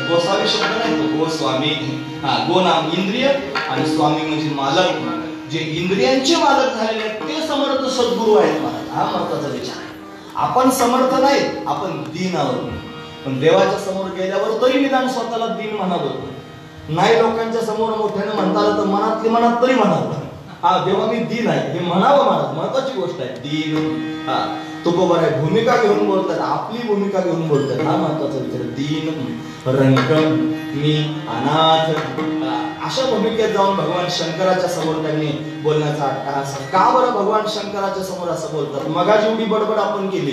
गोसावी शब्द नाही तो गोस्वामी. गो नाम इंद्रिय आणि स्वामी म्हणजे मालक. जे इंद्रियांचे मालक झालेले आहेत ते समर्थ सद्गुरू आहेत महाराज. हा महत्वाचा विचार आहे. आपण समर्थ नाही, आपण दीन आहोत. पण देवाच्या समोर गेल्यावर तरी निदान स्वतःला दीन म्हणावं. नाही लोकांच्या समोर मोठ्याने म्हणता आलं तर मनातली मनात तरी म्हणावं, हा देवा मी दीन आहे हे म्हणावं. महाराज महत्वाची गोष्ट आहे दीन. तुकोबर आहे, भूमिका घेऊन बोलतात, आपली भूमिका घेऊन बोलतात. हा महत्वाचा विचार. दीन, रंक, मी अनाथ, अशा भूमिकेत जाऊन भगवान शंकराच्या समोर त्यांनी बोलण्याचा अट्टहास. का बरं भगवान शंकराच्या समोर असं बोलतात? मगाची एवढी बडबड आपण केली,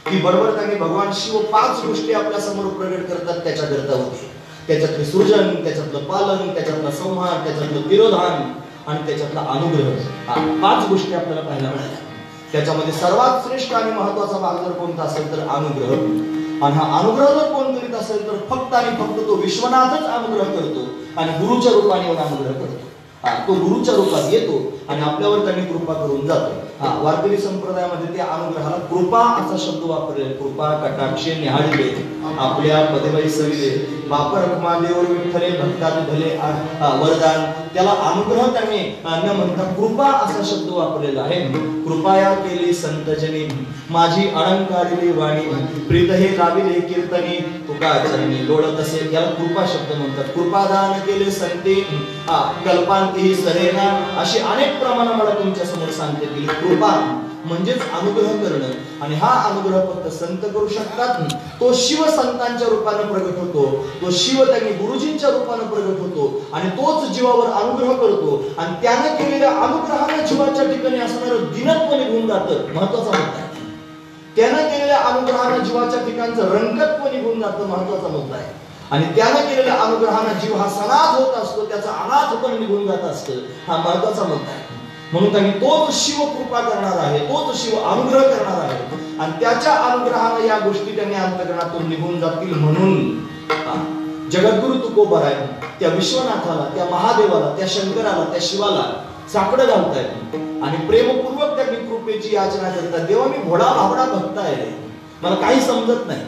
ती बडबड त्यांनी भगवान शिव 5 गोष्टी आपल्या समोर प्रगट करतात त्याच्याकरता होती. त्याच्यातलं सृजन, त्याच्यातलं पालन, त्याच्यातलं संहार, त्याच्यातलं तिरोधान आणि त्याच्यातला अनुग्रह. 5 गोष्टी आपल्याला पाहायला मिळाल्या. त्याच्यामध्ये सर्वात श्रेष्ठ आणि महत्वाचा भाग जर कोणता असेल तर अनुग्रह. आणि हा अनुग्रह जर कोण करीत असेल तर फक्त आणि फक्त तो विश्वनाथच अनुग्रह करतो आणि गुरुच्या रूपाने येऊन अनुग्रह करतो. तो गुरुच्या रूपात येतो आणि आपल्यावर त्यांनी कृपा करून जातो. वारकरी संप्रदायामध्ये त्या अनुग्रहाला कृपा असा शब्द वापरले. कृपा कटाक्षे निहाळले आपल्या पदेबाई सविले बापर रखमादेवर विठ्ठले भक्ताने भले वरदान. त्याला अनुग्रह त्यांनी न म्हणता कृपा असा शब्द वापरलेला आहे. कृपया केली संतजनी माझी अलंकारिली वाणी प्रीत हे लाविले कीर्तनी तुका चरणी लोळत असेल. याला कृपा शब्द म्हणतात. कृपादान केले संते कल्पांती सरेना. अशी अनेक प्रमाण मला तुमच्या समोर सांगते की कृपा म्हणजेच अनुग्रह करणं. आणि हा अनुग्रह फक्त संत करू शकतात. तो शिव संतांच्या रूपाने प्रगट होतो. तो शिव त्यांनी गुरुजींच्या रूपाने प्रगट होतो आणि तोच जीवावर अनुग्रह करतो. आणि त्याने केलेल्या अनुग्रहाने जीवाच्या ठिकाणी असणारं दिनत्व निघून जातं. महत्वाचा मुद्दा आहे. त्याने केलेल्या अनुग्रहाने जीवाच्या ठिकाणचं रंगत्व निघून जातं. महत्वाचा मुद्दा आहे. आणि त्याने केलेल्या अनुग्रहाने जीव हा सनाथ होत असतो, त्याचा अनाथपण निघून जात असतं. हा महत्वाचा मुद्दा आहे. म्हणून त्यांनी तोच शिव कृपा करणार आहे, तोच शिव अनुग्रह करणार आहे आणि त्याच्या अनुग्रहाने या गोष्टी त्यांनी अंतःकरणातून निघून जातील. म्हणून जगद्गुरु तुकोबर आहे त्या विश्वनाथाला, त्या महादेवाला, त्या शंकराला, त्या शिवाला साकडं घालतायत आणि प्रेमपूर्वक त्यांनी कृपेची याचना करतात. देवा मी भोळा भाबडा भक्त आहे, मला काही समजत नाही.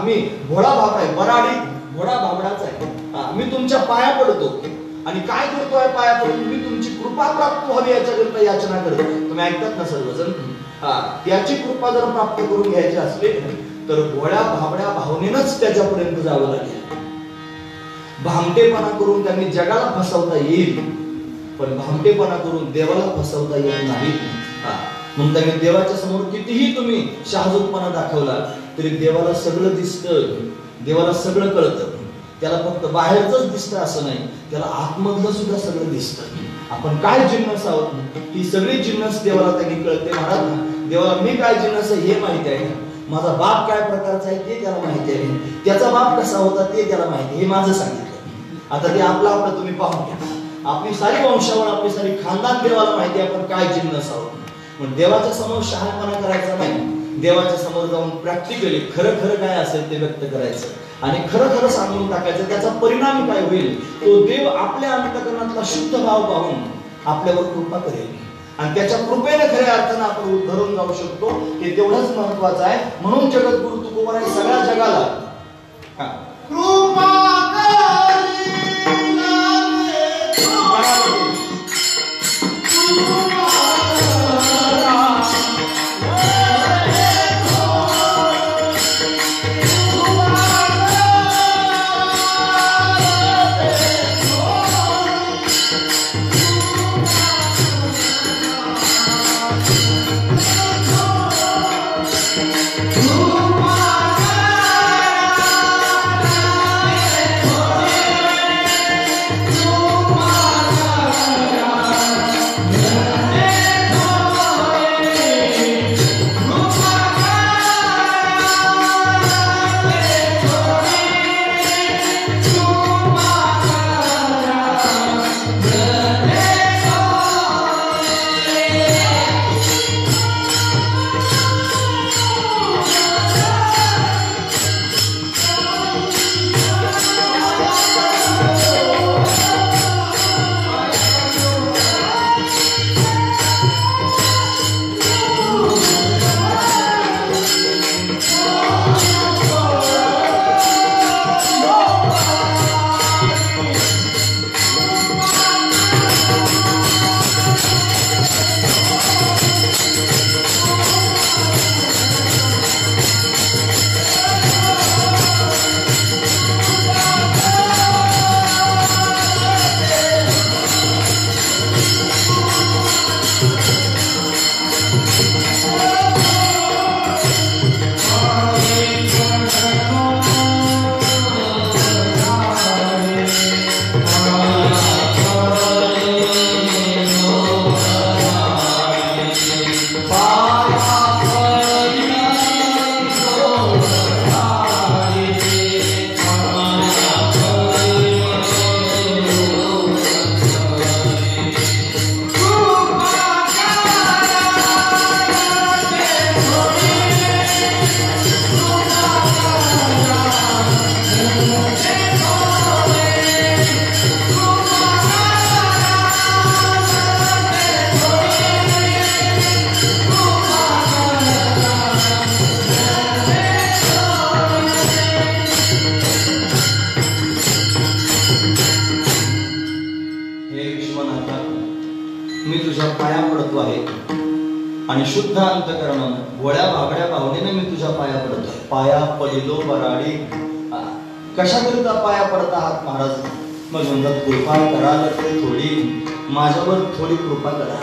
मी भोळा भाबडा आहे, बराडी भोळा भाबडाच आहे. मी तुमच्या पाया पडतो आणि काय करतोय पाया पडून? मी तुमची कृपा प्राप्त व्हावी याच्याकरता याचना करतो. तुम्ही ऐकतात ना सर्वजण? त्याची कृपा जर प्राप्त करून घ्यायची असले तर भोळ्या भाबड्या भावनेनंच त्याच्यापर्यंत जावं लागेल. भामटेपणा करून त्यांनी जगाला फसवता येईल पण भामटेपणा करून देवाला फसवता येत नाही. म्हणून त्यांनी देवाच्या समोर कितीही तुम्ही शहाजूकपणा दाखवला तरी देवाला सगळं दिसतं, देवाला सगळं कळतं. त्याला फक्त बाहेरच दिसतं असं नाही, त्याला आतमधलं सुद्धा सगळं दिसतं. आपण काय जिन्नस आहोत ही सगळी जिन्नस देवाला त्यांनी कळते. महाराज देवाला मी काय जिन्नस आहे हे माहिती आहे, माझा बाप काय प्रकारचा आहे ते त्याला माहिती आहे, त्याचा बाप कसा होता ते त्याला माहिती आहे. हे माझं सांगितलं. आता ते आपलं तुम्ही पाहून घ्या. आपली सारी वंशावळ, आपली सारी खानदान देवाला माहिती आहे आपण काय जिन्नस आहोत. पण देवाच्या समोर शहाणपणा करायचा नाही. देवाच्या समोर जाऊन प्रॅक्टिकली खरं खरं काय असेल ते व्यक्त करायचं आणि खरं खरं सांगून टाकायचं. त्याचा परिणाम काय होईल? तो देव आपल्या अंतःकरणातला शुद्ध भाव पाहून आपल्यावर कृपा करेल आणि त्याच्या कृपेने खऱ्या अर्थानं आपण धरून जाऊ शकतो. हे तेवढंच महत्वाचं आहे. म्हणून जगद्गुरु तुकोबाराय सगळ्या जगाला कृपा आणि शुद्ध अंतकरणानं गोळ्या बागड्या भावनेने मी तुझ्या पाया पडतोय. पाया पडिलो बराडी. कशाकरिता पाया पडता आहात महाराज? मग म्हणतात कृपा कराल ते थोडी, माझ्यावर थोडी कृपा करा.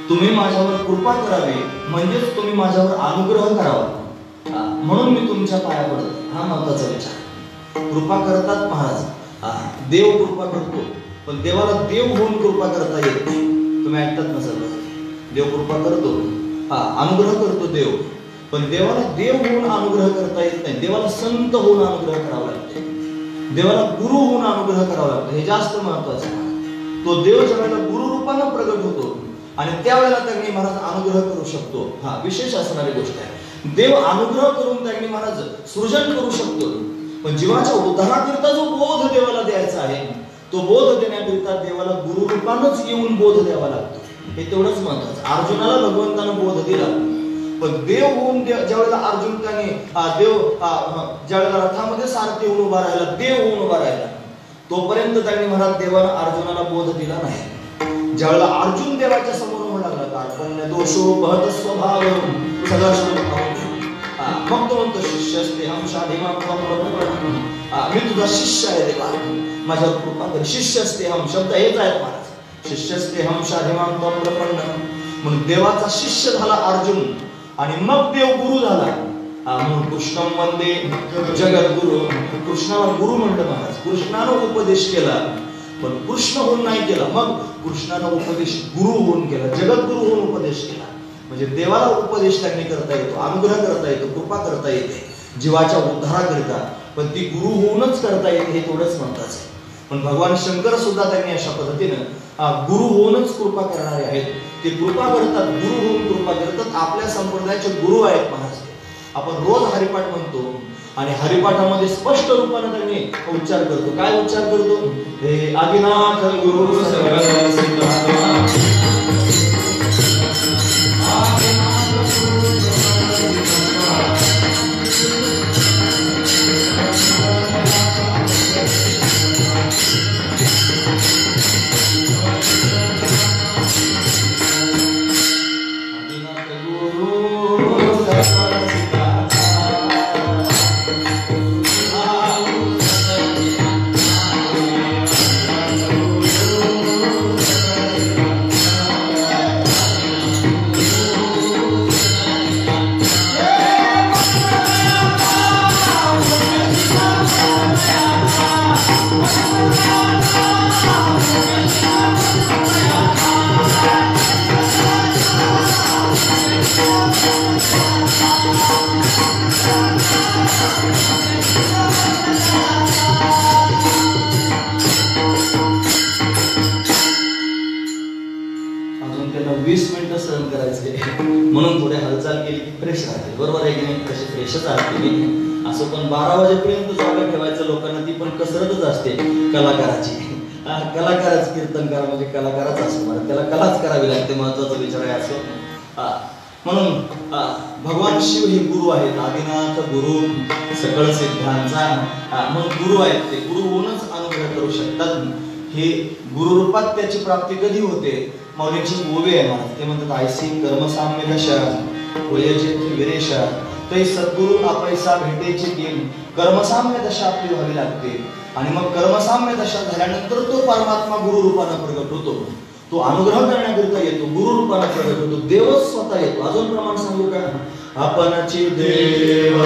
तुम्ही माझ्यावर कृपा करावी म्हणजेच तुम्ही माझ्यावर अनुग्रह करावा, म्हणून मी तुमच्या पाया पडतो. हा महत्वाचा विचार. कृपा करतात महाराज, देव कृपा करतो, पण देवाला देव होऊन कृपा करता येत नाही. तुम्ही ऐकतात ना सर्व, देव कृपा करतो, अनुग्रह करतो देव, पण देवाला देव होऊन अनुग्रह करता येत नाही. देवाला संत होऊन अनुग्रह करावा लागतो, देवाला गुरु होऊन अनुग्रह करावा लागतो. हे जास्त महत्वाचं आहे. तो देव ज्यावेळेला गुरु रूपानं प्रगट होतो आणि त्यावेळेला त्यांनी महाराज अनुग्रह करू शकतो. हा विशेष असणारी गोष्ट आहे. देव अनुग्रह करून त्यांनी महाराज सृजन करू शकतो, पण जीवाच्या उद्धाराकरिता जो बोध देवाला द्यायचा आहे, तो बोध देण्याकरिता देवाला गुरु रूपानंच येऊन बोध द्यावा लागतो. हे तेवढंच महत्वाचं. अर्जुनाला भगवंतानं बोध दिला, पण देव होऊन ज्यावेळेला अर्जुन त्याने देव ज्यावेळेला रथामध्ये सारथी होऊन उभा राहिला, देव होऊन उभा राहिला, तोपर्यंत त्यांनी महाराज देवानं अर्जुनाला बोध दिला नाही. ज्यावेळेला अर्जुन देवाच्या समोर म्हणू लागला, कार्पण्य दोषो बहत स्वभाव सगळं मग तो म्हणतो शिष्यस्ते हम शाधिमा मी तुझा शिष्य आहे देवा, माझ्यावर कृपा कर. शिष्यस्ते हम शब्द हेच आहेत महाराज. शिष्यस्ते हम शाधिमान प्रपन्न म्हणून देवाचा शिष्य झाला अर्जुन, आणि मग देव गुरु झाला. म्हणून कृष्णम वंदे जगद्गुरु. कृष्णाला गुरु म्हणलं महाराज. कृष्णानं उपदेश केला, पण कृष्ण होऊन नाही केला, मग कृष्णानं उपदेश गुरु होऊन केला, जगद्गुरु होऊन उपदेश केला. म्हणजे देवाला उपदेश त्यांनी करता येतो, अनुग्रह करता येतो, कृपा करता येते जीवाच्या उद्धाराकरिता, पण ती गुरु होऊनच करता येते. हे थोडंच महत्वाचं आहे. पण भगवान शंकर सुद्धा त्यांनी अशा पद्धतीनं गुरु होऊनच कृपा करणारे आहेत. ते कृपा करतात, गुरु होऊन कृपा करतात. आपल्या संप्रदायाचे गुरु आहेत महाराज. आपण रोज हरिपाठ म्हणतो आणि हरिपाठामध्ये स्पष्ट रूपाने त्यांनी उच्चार करतो. काय उच्चार करतो? हे आदिनाथ गुरु 20 मिनिटं सहन करायचे, म्हणून थोडे हालचाल केली की फ्रेश राहते. बरोबर आहे की नाही? तसे फ्रेशच असते असं. पण 12 वाजेपर्यंत जागा ठेवायचं लोकांना, ती पण कसरतच असते कलाकाराची. कलाकाराच कीर्तनकार म्हणजे कलाकारच असतो, मला त्याला कलाच करावी लागते. महत्वाचा विचार आहे असं. म्हणून भगवान शिव हे गुरु आहेत, आदिनाथ गुरु सकळ सिद्धांचा. मग गुरु आहेत, ते गुरु होऊनच अनुग्रह करू शकतात. हे गुरु रूपात त्याची प्राप्ती कधी होते? माऊलींची ओवी आहे मला, ते म्हणतात आयसी कर्मसाम्य दशा वयजे विरेशा, तै सद्गुरु आपैसा भेटेची कीम. कर्मसाम्य दशा आपली व्हावी लागते, आणि मग कर्मसाम्य दशा झाल्यानंतर तो परमात्मा गुरु रूपाने प्रगट होतो. तो अनुग्रह करण्याकरिता येतो, गुरु रूपाने प्रगट होतो, देवच स्वतः येतो. अजून प्रमाण सांगू का? आपणची देव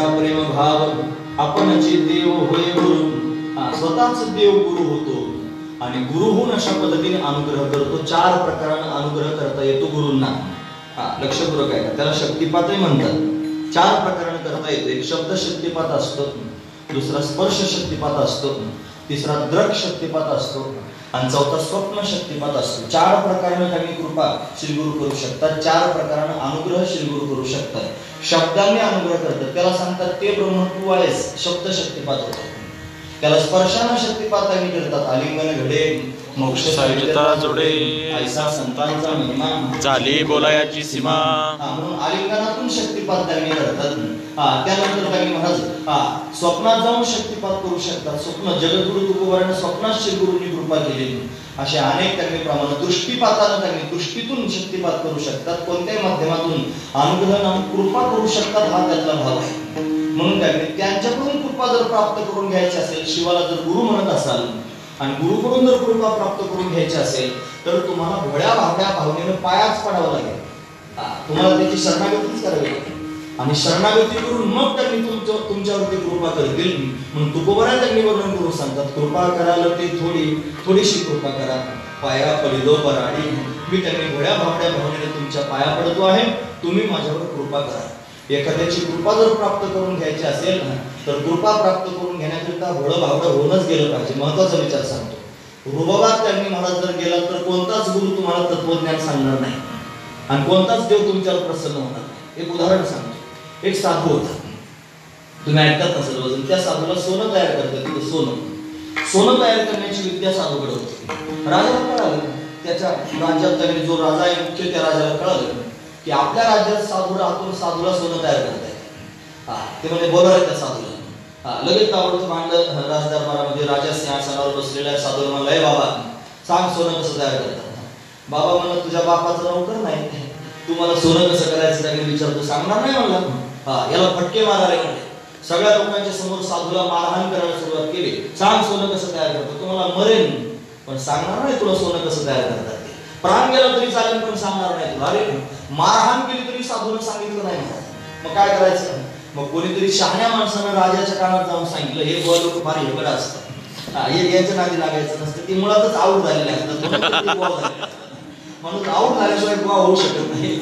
प्रेम भाव. आपणची देव होय गुरु. स्वतःच देव गुरु होतो, आणि गुरु होऊन अशा पद्धतीने अनुग्रह करतो. 4 प्रकाराने अनुग्रह करता येतो गुरूंना. लक्षपूर्वक आहे, त्याला शक्तिपातही म्हणतात. 4 प्रकाराने करता येतो. एक शब्द शक्तिपात असतो, दुसरा स्पर्श शक्तिपात असतो, तिसरा द्रक शक्तिपात असतो, आणि चौथा स्वप्न शक्तिपात असतो. 4 प्रकाराने त्यांनी कृपा श्री गुरु करू शकतात. 4 प्रकाराने अनुग्रह श्री गुरु करू शकतात. शब्दांनी अनुग्रह करतात, त्याला सांगतात ते ब्रह्म तू आहेस, शब्द शक्तिपात होतो. त्याला स्पर्शाने शक्तिपात त्यांनी करतात. आलिंगन घडे मोक्ष सायुजता जोडे, ऐसा संतांचा महिमा झाली बोलायाची सीमा. म्हणून आलिंगनातून शक्तिपात त्यांनी करतात. त्यानंतर त्यांनी महाराज स्वप्नात जाऊन शक्तिपात करू शकतात. स्वप्न जगद्गुरु तुकोबाराने स्वप्नात श्री गुरुंनी कृपा केली. असे अनेक त्यांनी प्रमाण. दृष्टीपाताने त्यांनी दृष्टीतून शक्तिपात करू शकतात. कोणत्याही माध्यमातून अनुग्रह कृपा करू शकतात, हा त्यातला भाव आहे. म्हणून त्यांनी त्यांच्याकडून कृपा जर प्राप्त करून घ्यायची असेल, शिवाला जर गुरु म्हणत असाल आणि गुरुकडून जर कृपा प्राप्त करून घ्यायची असेल, तर तुम्हाला भोळ्या भावड्या भावनेनं पायाच पडावं लागेल. तुम्हाला त्याची शरणागतीच करावी लागेल, आणि शरणागती करून मग त्यांनी तुमच्यावरती कृपा करतील. म्हणून तुकोबारा त्यांनी वर्णन करून सांगतात, कृपा कराल ते थोडीशी कृपा करा, पाया पडिलो पराडी. मी त्यांनी भोळ्या भावड्या भावनेने तुमच्या पाया पडतो आहे, तुम्ही माझ्यावर कृपा करा. एखाद्याची कृपा जर प्राप्त करून घ्यायची असेल ना, तर कृपा प्राप्त करून घेण्याकरिता भोळं भावडं होऊनच गेलं पाहिजे. महत्वाचा विचार सांगतो. रुबाबात त्यांनी महाराज जर गेला तर कोणताच गुरु तुम्हाला तत्वज्ञान सांगणार नाही, आणि कोणताच देव तुमच्यावर प्रसन्न होणार नाही. एक उदाहरण सांगतो. एक साधू होता, तुम्ही ऐकतात ना सर्वजण. त्या साधूला सोनं तयार करतात. सोनं तयार करण्याची विद्या साधूकडे होती. राजाला कळालं, त्याच्या राज्यात त्यांनी जो राजा आहे मुख्य, त्या राजाला कळालं की आपल्या राज्यात साधूला सोनं तयार करताय. ते म्हणजे बोलणार त्या साधूला. लगेच ताबडतोब मांडलं राजदरबारामध्ये. राजा सिंहासनावर बसलेला साधू म्हणला, "ए बाबा, सांग सोनं कसं तयार करतात?" बाबा म्हणलं, "तुझ्या बापाचं नोकर नाही, तू मला सोनं कसं करायचं त्याने विचारतो, सांगणार नाही म्हणला." याला फटके मारायला लागले. सगळ्या लोकांच्या समोर साधूला मारहाण करायला सुरुवात केली. "सांग सोनं कसं तयार करतो, तुम्हाला मरेन पण सांगणार नाही तुला सोनं कसं तयार करतात. प्राण गेला तरी चालेल पण सांगणार नाही तुला." अरे, मारहाण केली तरी साधूने सांगितलं नाही. मग काय करायचं? मग कोणीतरी शहाण्या माणसानं राजाच्या कानात जाऊन सांगितलं, हे बुवा लोक फार हेबड असतात, हे याच्या नादी लागायचं नसतं, ती मुळातच आऊट झालेले असतात. म्हणून आऊट झाल्याशिवाय बुवा होऊ शकत नाही.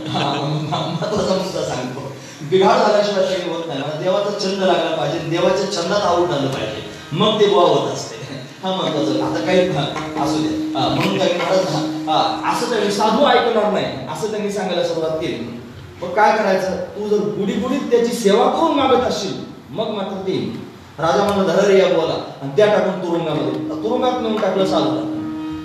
महत्वाचा मुद्दा सांगतो. बिघाड झाल्याशिवाय काही होत नाही. देवाचा छंद लागला पाहिजे, देवाच्या छंदात आऊट झालं पाहिजे, मग ते बुवा होत असते. हा महत्वाचं. आता काही असू दे. म्हणून त्यांनी महाराज असं त्यांनी साधू ऐकणार नाही असं त्यांनी सांगायला सुरुवात केली. मग काय करायचं? तू जर गुढीगुढीत त्याची सेवा करून मागत असशील मग मात्र ते. राजा म्हणलं, "धर रे या बोला," आणि त्या टाकून तुरुंगामध्ये. तुरुंगात नेऊन टाकलं साधूला.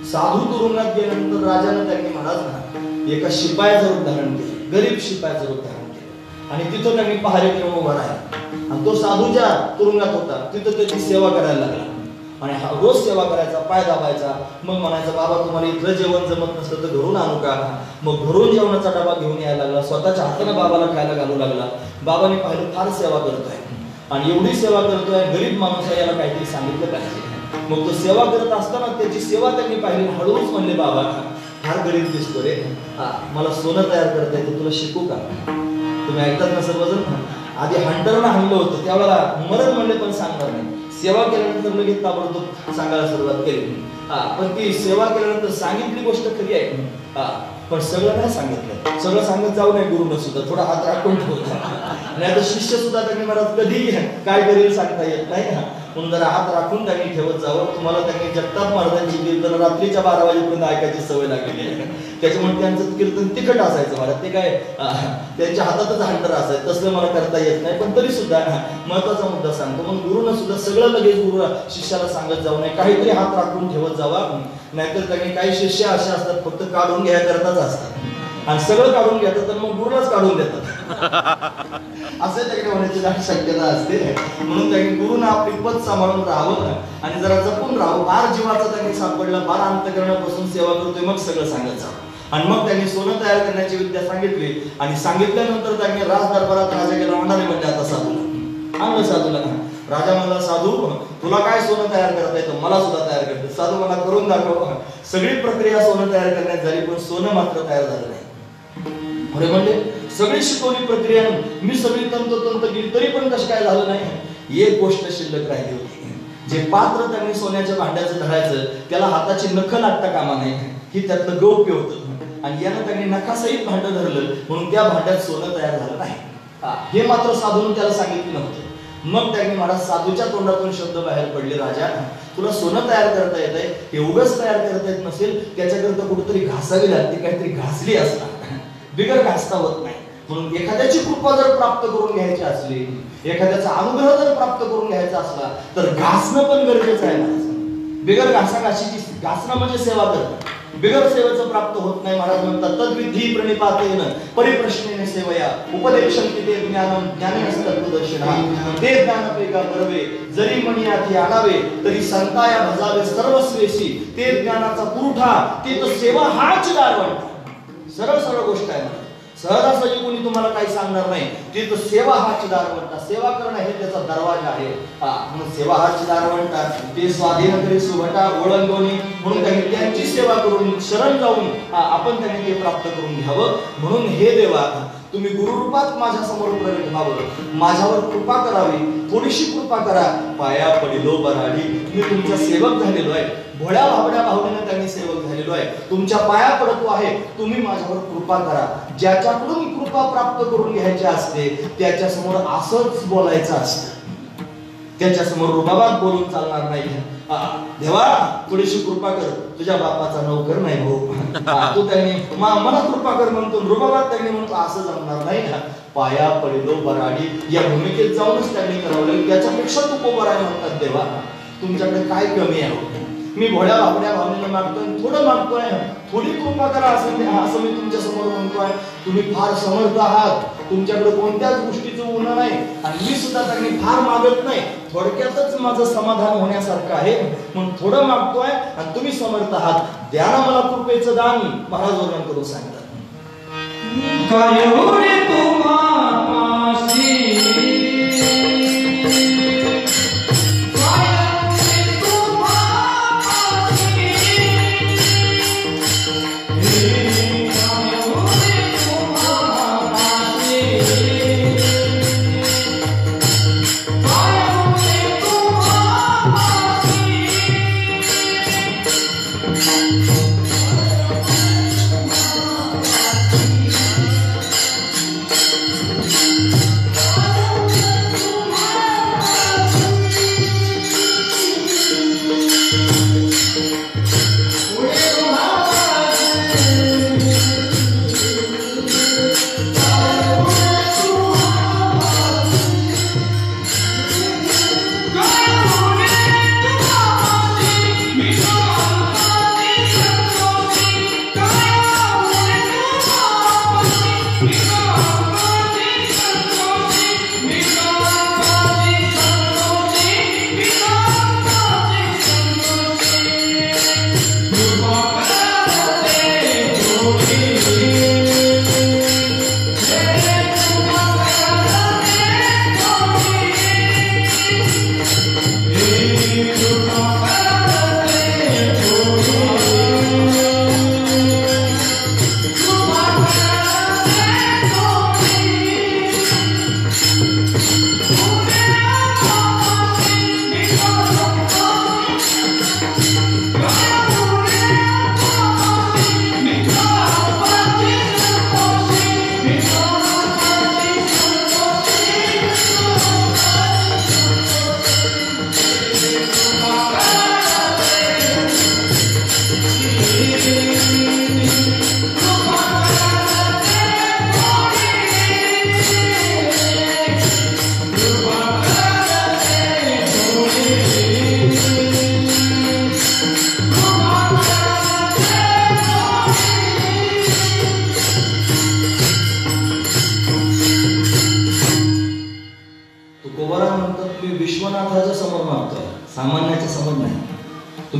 साधू तुरुंगात गेल्यानंतर राजानं त्यांनी महाराज एका शिपायाचं रूप धारण केलं, गरीब शिपायाचं रूप धारण केलं आणि तिथं त्यांनी पहारेक्रम उभा राहिला आणि तो साधूच्या तुरुंगात होता, तिथं त्याची सेवा करायला लागला आणि रोज सेवा करायचा, पाय दाबायचा. मग म्हणायचा, बाबा तुम्हाला इथलं जेवण जमत नसलं तर घरून आणू का? मग घरून जेवणाचा डबा घेऊन यायला लागला, स्वतःच्या हाताने बाबाला खायला घालू लागला. बाबाने पाहिलं फार सेवा करतोय आणि एवढी सेवा करतोय, गरीब माणूस आहे, याला काहीतरी सांगितलं पाहिजे. मग तो सेवा करत असताना त्याची सेवा त्यांनी पाहिली. हळूच म्हणले, बाबा फार गरीब दिसतो रे, मला सोनं तयार करता येतं, तुला शिकू का? तुम्ही ऐकतात ना सर्वजण. आधी हंटरनं हाणलं होतं, त्यावेळेला मरत म्हणले पण सांगणार नाही. सेवा केल्यानंतर लगेच ताबडतोब सांगायला सुरुवात केली. पण ती सेवा केल्यानंतर सांगितली गोष्ट खरी आहे, पण सगळं नाही सांगितलं. सगळं सांगत जाऊ नये गुरुनं सुद्धा, थोडा हात राखून ठेवता. नाही तर शिष्य सुद्धा त्यांनी म्हणत कधी काय करेल सांगता येत नाही, म्हणून जरा हात राखून त्यांनी ठेवत जावं. तुम्हाला त्यांनी जगताप महाराजांची कीर्तन रात्रीच्या 12 वाजेपर्यंत ऐकायची सवय लागलेली आहे, त्याच्यामुळे त्यांचं कीर्तन तिखट असायचं. मला ते काय त्यांच्या हातातच हंटर असायचं, तसलं मला करता येत नाही, पण तरी सुद्धा महत्वाचा मुद्दा सांगतो. मग गुरुनं सुद्धा सगळं लगेच गुरु शिष्याला सांगत जाऊ नये, काहीतरी हात राखून ठेवत जावा. नाहीतर त्यांनी काही शिष्य असे असतात फक्त काढून घ्या करताच असतात आणि सगळं काढून घेतात तर मग गुरुलाच काढून देतात असं त्याकडे होण्याची शक्यता असते. म्हणून त्यांनी गुरुनं आपली पद सांभाळून राहावं आणि जरा जपून राहावं. बार जीवाचा त्यांनी सापडला, बार अंतकरणापासून सेवा करतोय, मग सगळं सांगत जावं. आणि मग त्यांनी सोनं तयार करण्याची विद्या सांगितली आणि सांगितल्यानंतर त्यांनी राज दरबारात राजा गेला. म्हणाले म्हणजे आता साधूला आणलं, साधूला राजा म्हणला, साधू तुला काय सोनं तयार करता येतं? मला सुद्धा तयार करते. साधू मला करून दाखव. सगळी प्रक्रिया सोनं तयार करण्यात झाली, पण सोनं मात्र तयार झालं नाही. अरे म्हणजे सगळी शिकवली प्रक्रिया, मी सगळी तंतोतंत केली, तरी पण कसं काय झालं नाही? एक गोष्ट शिल्लक राहिली होती. जे पात्र त्यांनी सोन्याच्या भांड्याचं धरायचं त्याला हाताची नख लागता कामा नाही, ही त्यातलं गौप्य होतं. आणि यानं त्यांनी नखासहित भांडं धरलं, म्हणून त्या भांड्यात सोनं तयार झालं नाही. हे मात्र साधून त्याला सांगितलं नव्हतं. मग त्यांनी महाराज साधूच्या तोंडातून शब्द बाहेर पडले, राजा तुला सोनं तयार करता येत आहे, एवढंच तयार करता येत नसेल, त्याच्याकरता कुठेतरी घासावी लागते, काहीतरी घासली असणार, बिगर घासता होत नाही. म्हणून एखाद्याची कृपा जर प्राप्त करून घ्यायची असली, एखाद्याचा अनुग्रह जर प्राप्त करून घ्यायचा असला तर घासणं पण गरजेचं आहे महाराज. बिगर घासाघाशीची, घासणं म्हणजे सेवा करणं, बिगर सेवेचं प्राप्त होत नाही. महाराज म्हणतात, तद्विधी प्रणिपातेन परिप्रश्नेन सेवया उपदेशन्ति ते ज्ञानम ज्ञानेनस्तत्वदर्शिनः ते ज्ञानपेगा बरवे जरी मणियाथी आणावे तरी संताया भजावे सर्वस्वेशी ते ज्ञानाचा पुरवठा ते तर सेवा हाच दारवण. सरळ सरळ गोष्ट आहे. सहजासहजी कोणी तुम्हाला काही सांगणार नाही, ते तर सेवा हाच दारवण. सेवा करणं हे त्याचा दरवाजा आहे. म्हणून सेवा हाच दारवण, ते स्वाधीन तरी सुभटा ओळंगवणी, म्हणून त्यांनी त्यांची सेवा करून शरण जाऊन आपण त्यांनी ते प्राप्त करून घ्यावं. म्हणून हे देवा तुम्ही गुरुरूपात माझ्या समोर प्रगट व्हावं, माझ्यावर कृपा करावी, थोडीशी कृपा करा. पाया पडिलो बराडी, मी तुमचा सेवक झालेलो आहे, भोळ्या भाबड्या भावनेने त्यांनी सेवक झालेलो आहे, तुमच्या पाया पडतो आहे, तुम्ही माझ्यावर कृपा करा. ज्याच्याकडून कृपा प्राप्त करून घ्यायची असते त्याच्या समोर असंच बोलायचं असतं, त्याच्या समोर रुबाबात बोलून चालणार नाही. देवा थोडीशी कृपा कर, तुझ्या बापाचा नोकर नाही भाऊ, तू त्यांनी मला कृपा कर म्हणतो, रुबाबात त्यांनी म्हणतो, असं जमणार नाही. पाया पडिलो बराडी या भूमिकेत जाऊनच त्यांनी करावं. त्याच्यापेक्षा तू कोबर आहे म्हणतात. देवा तुमच्याकडे काय कमी आहे? मी भोळ्या भाबड्या भावनेने मागतोय, थोडं मागतोय, थोडी कृपा करा असं मी तुमच्या समोर म्हणतोय. तुम्ही फार समर्थ आहात, तुमच्याकडे कोणत्याच गोष्टीचं उणं नाही आणि मी सुद्धा त्यांनी फार मागत नाही, थोडक्यातच माझं समाधान होण्यासारखं आहे म्हणून थोडं मागतोय आणि तुम्ही समर्थ आहात. द्या ना मला कृपेचं दान. महाराज वर्णन करून सांगतात,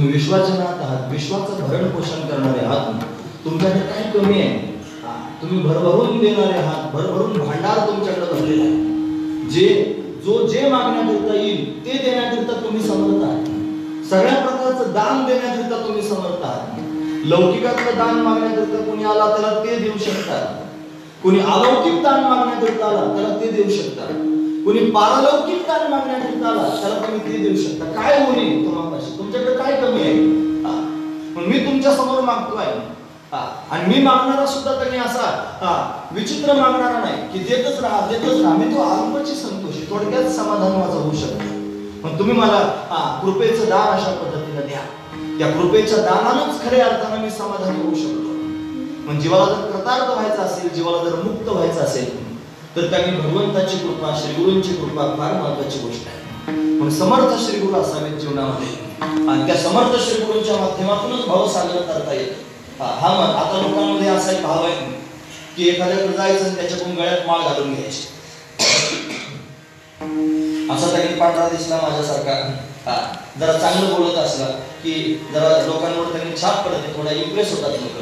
तुम्ही विश्वाचनात आहात, विश्वाचं भरण पोषण करणारे आहात. तुमच्याकडे काय कमी आहे? तुम्ही भरभरून देणारे आहात, भरभरून भांडार तुमच्याकडे भरलेला आहे. जे मागण्याकरिता येईल ते देण्याकरिता तुम्ही समर्थ आहात. सगळ्या प्रकारचं दान देण्याकरिता तुम्ही समर्थ आहात. लौकिकातलं दान मागण्याकरिता कोणी आला त्याला ते देऊ शकतात. कोणी अलौकिक दान मागण्याकरिता आला त्याला ते देऊ शकतात. कोणी पारलौकिक दान मागण्याकरिता आला त्याला तुम्ही ते देऊ शकता. काय होईल तुम्हाला? तुमच्याकडे काय कमी आहे? मी तुमच्या समोर मागतोय आणि मी मागणारा सुद्धा त्यांनी असा विचित्र मागणारा नाही की देतच राहा देतच राहा. मी तो अल्पची संतोषी, थोडक्यात समाधान माझं होऊ शकतं. पण तुम्ही मला कृपेचं दान अशा पद्धतीने द्या. त्या कृपेच्या दानानंच खऱ्या अर्थाने मी समाधानी होऊ शकतो. पण जीवाला जर कृतार्थ व्हायचं असेल, जीवाला जर मुक्त व्हायचं असेल तर त्यांनी भगवंताची कृपा, श्रीगुरूंची कृपा फार महत्वाची गोष्ट आहे. पण समर्थ श्रीगुरू असावेत जीवनामध्ये आणि त्या समर्थ श्रीगुरूंच्या माध्यमातूनच भावसागर करता येतं. मग आता लोकांमध्ये असा एक भाव आहे की एखाद्याकडे जायचं आणि त्याच्याकडून गळ्यात माळ घालून घ्यायची. असा त्यांनी पांढरा दिसला माझ्यासारखा, जरा चांगलं बोलत असला की जरा लोकांवर त्यांनी छाप पडते, थोडा इम्प्रेस होतात लोक.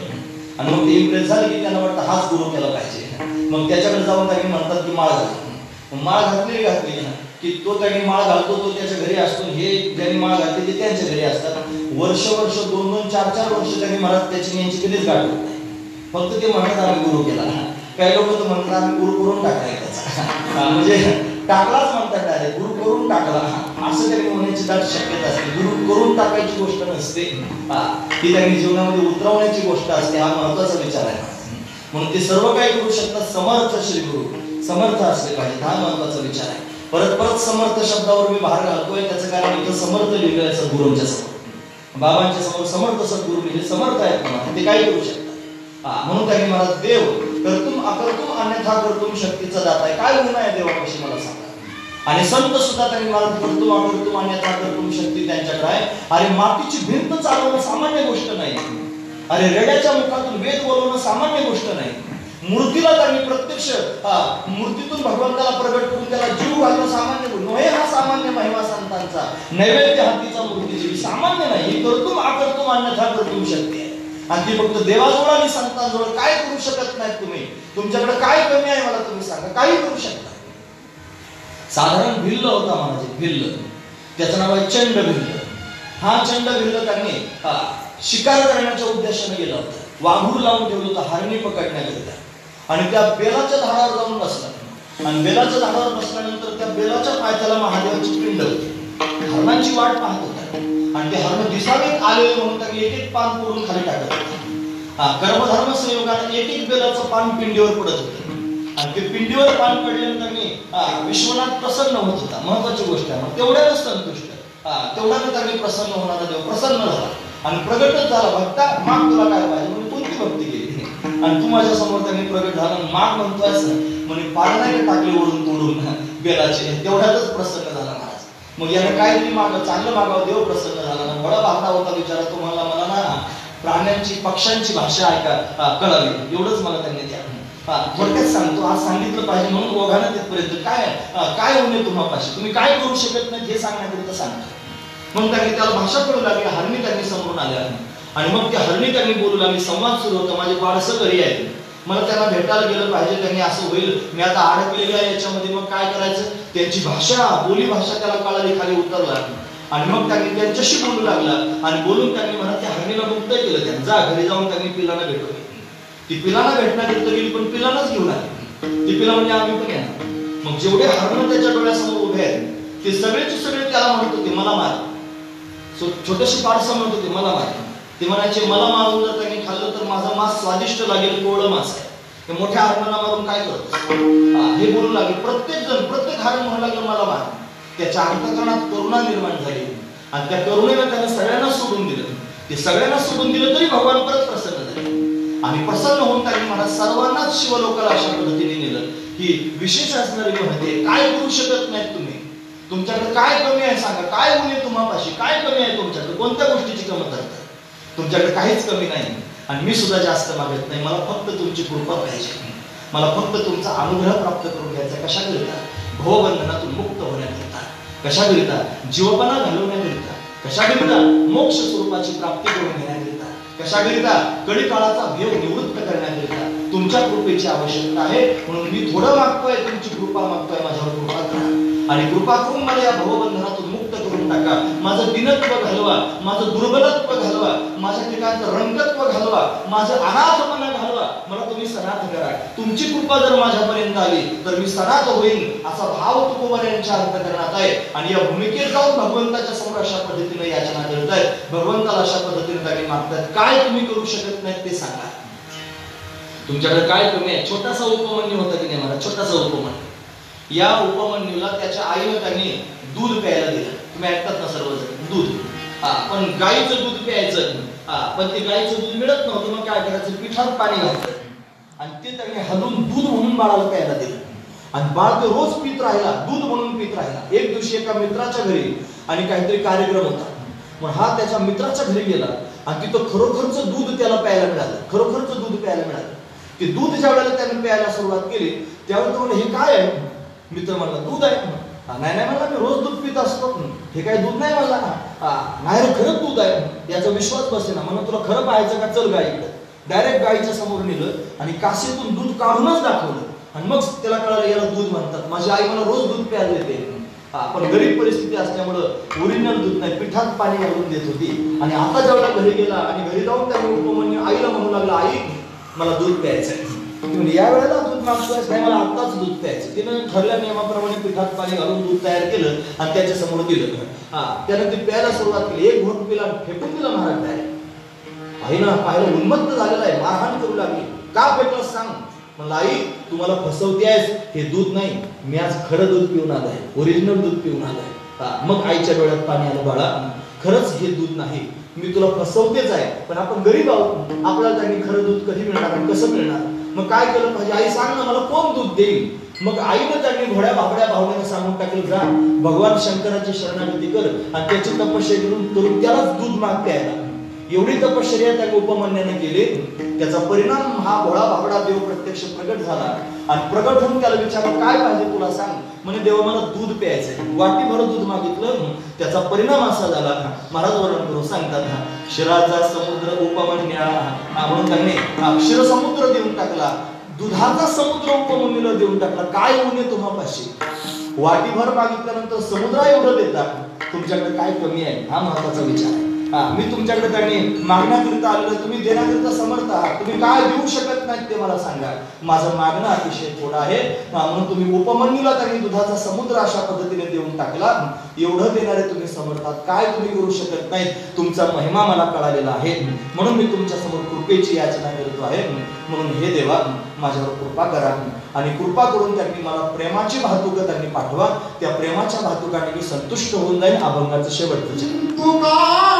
आणि मग ते इम्प्रेस झाले की त्यांना वाटतं हाच गुरु केला पाहिजे. मग त्याच्याकडे जाऊन त्यांनी म्हणतात की माळ घाल. माळ घातली की तो त्यांनी माळ घालतो, तो त्याच्या घरी असतो. हे ज्यांनी माळ घातली ते त्यांच्या घरी असतात. वर्ष 2-4 वर्ष त्यांनी म्हणत त्याची यांची कधीच गाठ होत नाही. फक्त ते म्हणत आम्ही गुरु केला. काही लोक तर म्हणतात आम्ही गुरु करून टाकलाय त्याचा, म्हणजे टाकलाच म्हणतात डायरेक्ट, गुरु करून टाकला असं त्यांनी होण्याची दाट शक्यता असते. गुरु करून टाकायची गोष्ट नसते, ती त्यांनी जीवनामध्ये उतरवण्याची गोष्ट असते. हा महत्वाचा विचार आहे. म्हणून ते सर्व काही करू शकतात. समर्थ श्री गुरु समर्थ असले पाहिजे, हा महत्वाचा विचार आहे. परत समर्थ शब्दावर मी भार घालतोय, त्याचं कारण इथं समर्थ लिहिलंय सद्गुरूंच्या समोर, बाबांच्या समोर समर्थ सद्गुरू लिहिले. समर्थ आहेत म्हणा, ते काही करू शकतात. म्हणून त्यांनी मला देव कर्तुम अकर्तुम अन्यथा कर्तुम शक्तीचा दाता आहे. काय गुण आहे देवापाशी मला सांगा. आणि संत सुद्धा त्यांनी मला कर्तुम अकर्तुम अन्यथा कर्तुम शक्ती त्यांच्याकडे आहे. अरे मातीची भिंत चालवणं सामान्य गोष्ट नाही. अरे रेड्याच्या मुखातून वेद बोलवणं सामान्य गोष्ट नाही. मूर्तीला त्यांनी प्रत्यक्ष मूर्तीतून भगवंताला प्रगट करून त्याला जीव घालणं सामान्य गुण नव्हे. हा सामान्य महिमा संतांचा. नैवेद्य हातीचा मूर्तीची सामान्य नाही. कर्तुम अकर्तुम अन्यथा कर्तुम शक्ती आहे. आणि ती फक्त देवाजवळ आणि संतांजवळ. काय करू शकत नाहीत तुम्ही. तुमच्याकडे काय कमी आहे मला तुम्ही सांगा. काही करू शकता. साधारण भिल्ल होता महाराज, भिल्ल, त्याचं नाव आहे चंड भिल्ल. हा चंड भिल्ल त्यांनी शिकार करण्याच्या उद्देशाने गेला होता. वाघूर लावून ठेवलं होतं हरणी पकडण्याकरिता. आणि त्या बेलाच्या झाडावर जाऊन बसला. आणि बेलाच्या झाडावर बसल्यानंतर त्या बेलाच्या पायथ्याला महादेवाची पिंड होती. हरणांची वाट पाहत होता. आणि ते हरण दिसावेत आलेले म्हणून त्यांनी एक पान तोडून खाली टाकत होते. कर्मधर्म संयोगाने एक बेलाचं पान पिंडीवर पडत होतं. आणि ते पिंडीवर पान पडल्यानंतर त्यांनी विश्वनाथ प्रसन्न होत होता. महत्वाची गोष्ट आहे. तेवढ्याच संतुष्ट, तेवढ्याने त्यांनी प्रसन्न होणारा देव प्रसन्न झाला आणि प्रगटच झाला. भक्ता माग तुला काय पाहिजे म्हणजे कोणती भक्ती केली आणि तू माझ्या समोर त्यांनी प्रगट झाला. माग म्हणतोय म्हणजे पारणारे टाकले ओढून तोडून बेलाचे. तेवढ्यातच प्रसन्न झाला महाराज. मग यानं काहीतरी मागं चांगलं मागावं, देव प्रसन्न झाला. बडा भागता होता विचारा तुम्हाला, मला ना प्राण्यांची पक्ष्यांची भाषा ऐका कळावी एवढंच मला त्यांनी द्या. थोडक्यात सांगतो, आज सांगितलं पाहिजे म्हणून ओघानं तिथपर्यंत. काय होणे तुम्हापाशी, तुम्ही काय करू शकत नाही हे सांगण्याकरिता सांगतो. मग त्यांनी त्याला भाषा कळू लागली. हरणी त्यांनी समोरून आल्या आणि मग त्या हरणी त्यांनी बोलू लागली. संवाद सुरू होता. माझे बाळसं घरी आहे, मला त्यांना भेटायला गेलं पाहिजे. त्यांनी असं होईल, मी आता अडकलेली आहे याच्यामध्ये, मग काय करायचं. त्यांची भाषा, बोली भाषा त्याला कळाली, खाली उतरला आणि मग त्यांनी त्यांच्याशी बोलू लागला. आणि बोलून त्यांनी म्हणत त्या हरणीला मुक्त केलं. त्यांनी जा घरी जाऊन त्यांनी पिलाला भेटवली. ती पिलाला भेटण्याकरिता गेली पण पिलालाच घेऊन आली. ती पिला म्हणजे आम्ही पण येणार. मग जेवढे हरण त्याच्या डोळ्यासमोर उभे आहेत ते सगळेचे सगळे त्याला म्हणत होते मला मार. छोटेसे पाडसं म्हणत होते मला मार. ते म्हणायचे मला मारून जर त्यांनी खाल्लं तर माझा मांस स्वादिष्ट लागेल, कोवळं मांस आहे. ते मोठ्या हरणाला मारून काय करत हे बोलू लागले. प्रत्येक हरण म्हणू लागलं मला मार. त्याच्या अंतःकरणात करुणा निर्माण झाली आणि त्या करुणेनं त्याने सगळ्यांना सोडून दिलं. ते सगळ्यांना सोडून दिलं तरी भगवान परत प्रसन्न झाले आणि प्रसन्न होऊन त्यांनी मला सर्वांनाच शिवलोकाला अशा पद्धतीने नेलं. ही विशेष असणारी म्हणते. काय करू शकत नाहीत तुम्ही. तुमच्याकडे काय कमी आहे सांगा. काय होणे तुम्हापाशी, काय कमी आहे तुमच्याकडे, कोणत्या गोष्टीची कमतरता. तुमच्याकडे काहीच कमी नाही आणि मी सुद्धा जास्त मागत नाही. मला फक्त तुमची कृपा पाहिजे. मला फक्त तुमचा अनुग्रह प्राप्त करून घ्यायचा. कशाकरिता, भवबंधनातून मुक्त होण्याकरिता, कशाकरिता, जीवपणा घालवण्याकरिता. कशाकरिता? मोक्ष स्वरूपाची प्राप्ती करून घेण्याकरिता. कशाकरिता? कळी काळाचा भेव निवृत्त करण्याकरिता तुमच्या कृपेची आवश्यकता आहे. म्हणून मी थोडं मागतोय, तुमची कृपा मागतोय, माझ्यावर कृपा करा आणि कृपा करून मला या भवबंधनातून मुक्त करून टाका. माझं दिनत्व घालवा, माझं दुर्बलत्व घालवा, माझ्या ठिकाणचं रंगत्व घालवा, माझं अनाथपणा घालवा. मला तुम्ही सनाथ करा. तुमची कृपा जर माझ्यापर्यंत आली तर मी सनाथ होईन असा भाव तुकोबर यांच्या अंतःकरणात आहे. आणि या भूमिकेत जाऊन भगवंताच्या समोर अशा पद्धतीने याचना करत आहेत. भगवंताला अशा पद्धतीने त्यांनी मागतात, काय तुम्ही करू शकत नाही ते सांगा. तुमच्याकडे काय कमी आहे? छोटासा उपमन्यू होता की नाही, मला छोटासा उपमन्यू. या उपमन्यूला त्याच्या आईने त्यांनी दूध प्यायला दिलं. तुम्ही ऐकतात ना सर्वजण, दूध. पण गाईचं दूध प्यायचं. पण ते गाईचं दूध मिळत नव्हतं. मग काय करायचं? पिठात पाणी घालायचं आणि ते त्यांनी हलवून दूध म्हणून बाळाला प्यायला दिलं. आणि बाळ ते रोज पित राहिला, दूध म्हणून पित राहिला. एक दिवशी एका मित्राच्या घरी आणि काहीतरी कार्यक्रम होता. मग हा त्याच्या मित्राच्या घरी गेला आणि तिथं खरोखरचं दूध त्याला प्यायला मिळालं. खरोखरचं दूध प्यायला मिळालं. ते दूध ज्या वेळेला त्याने प्यायला सुरुवात केली त्यावेळेला तो म्हणला, हे काय आहे? मित्र म्हणला, दूध आहे. नाही नाही म्हणला, मी रोज दूध पित असतो. हे काय दूध नाही म्हणला. नाही रे, खरंच दूध आहे. याचा विश्वास बसेना. म्हणून तुला खरं पाहायचं का? चल गाईकडे. डायरेक्ट गाईच्या समोर नेलं आणि काशीतून दूध काढूनच दाखवलं. आणि मग त्याला कळालं याला दूध म्हणतात. माझी आई मला रोज दूध प्यायला देते. पण गरीब परिस्थिती असल्यामुळं ओरिजिनल दूध नाही, पिठात पाणी घालून देत होती. आणि आता जेवढा घरी गेला आणि घरी जाऊन त्याने उपमन्यू आईला म्हणू लागला, आई मला दूध प्यायचंय. या वेळेला दूध मागतोय? नाही, मला आताच दूध प्यायचं. तिनं ठरल्या नियमाप्रमाणे पिठात पाणी घालून दूध तयार केलं आणि त्याच्या समोर दिलं. त्यानं ते प्यायला सुरुवात केली. एक घोट पिला, फेकून दिला महाराज डायरेक्ट. आईनं पाहिलं, उन्मत्त झालेला आहे, मारहाण करू लागली. का फेकलं सांग? म्हणलं, आई तू मला फसवतेस, हे दूध नाही, मी आज खरं दूध पिऊन आलाय, ओरिजिनल दूध पिऊन आलाय. मग आईच्या डोळ्यात पाणी आलं, बाळा खरंच हे दूध नाही, मी तुला फसवतेच आहे, पण आपण गरीब आहोत, आपल्याला त्यांनी खरं दूध कधी मिळणार आणि कसं मिळणार? मग काय केलं पाहिजे? आई सांग ना, मला कोण दूध देईल? मग आईनं त्यांनी घोड्या भाबड्या भावनेने सांगून टाकलं, जा भगवान शंकराची शरणागती कर आणि त्याची तपश्चर्या करून त्यालाच दूध माग प्यायला. एवढी तपश्चर्या त्या उपमन्याने केली. त्याचा परिणाम हा भोळा भाबडा देव प्रत्यक्ष प्रगट झाला आणि प्रगट होऊन त्याला विचारलं, काय पाहिजे तुला सांग? म्हणे, देवा मला दूध प्यायचंय. वाटीभर दूध मागितलं. त्याचा परिणाम असा झाला, महाराज वर्णन करून सांगतात, क्षीराचा समुद्र उपमन्या म्हणून त्यांनी क्षीर समुद्र देऊन टाकला, दुधाचा समुद्र उपमन्यूला देऊन टाकला. काय उणे तुम्हापाशी? वाटीभर मागितल्यानंतर समुद्र एवढं देतात, तुमच्याकडे काय कमी आहे? हा महत्वाचा विचार आहे. मी तुमच्याकडे त्यांनी मागण्याकरिता आलेलो, तुम्ही देण्याकरिता समर्थ आहात, तुम्ही काय देऊ शकत नाहीत ते मला सांगा. माझं मागणं अतिशय थोडं आहे. म्हणून तुम्ही उपमन्यूला त्यांनी दुधाचा समुद्र अशा पद्धतीने देऊन टाकला. एवढं देणारे तुम्ही समर्थ आहात, काय तुम्ही करू शकत नाही? तुमचा महिमा मला कळालेला आहे, म्हणून मी तुमच्या समोर कृपेची याचना करतो आहे. म्हणून हे देवा माझ्यावर कृपा करा आणि कृपा करून त्यांनी मला प्रेमाची भातुक त्यांनी पाठवा. त्या प्रेमाच्या भातुकाने मी संतुष्ट होऊन जाईल. अभंगाचं शेवटचं Wow.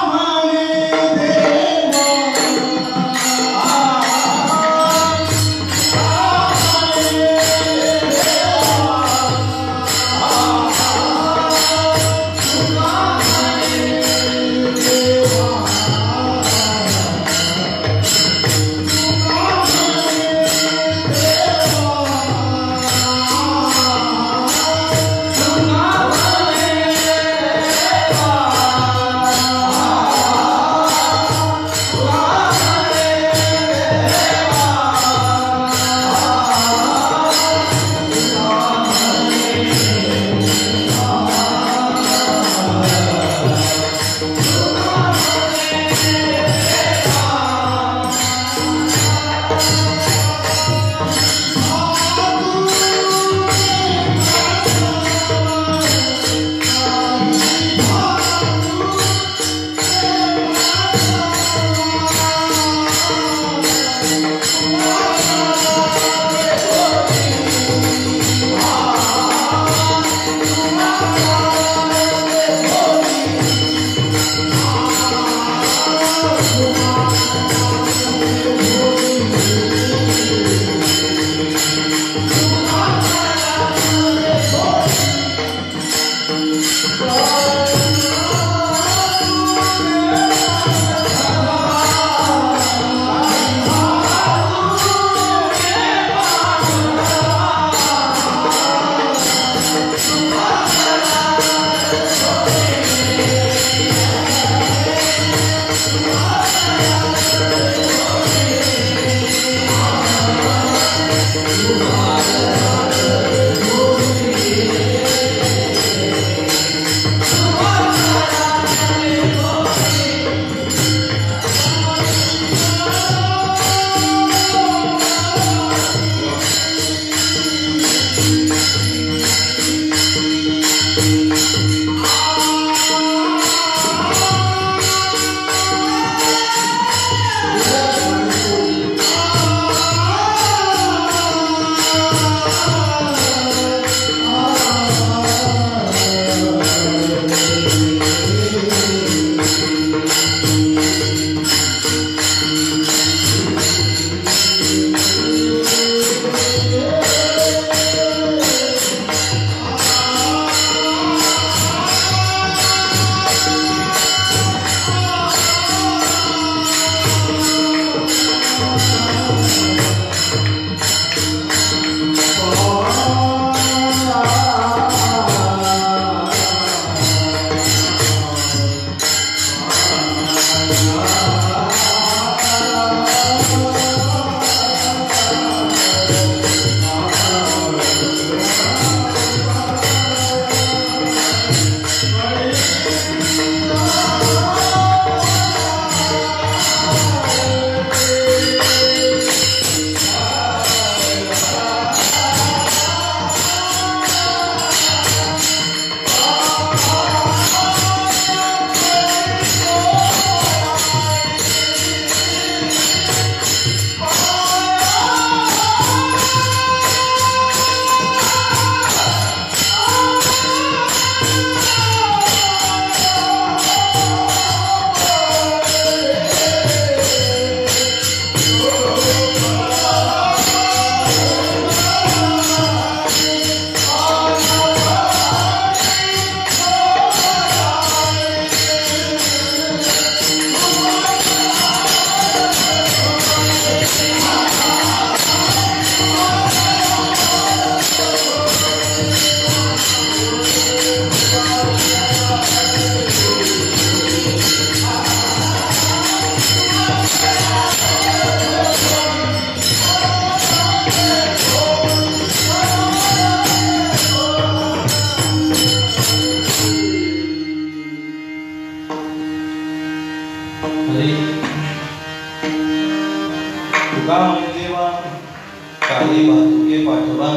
तुका म्हणे देवा काही भातुके पाठवा.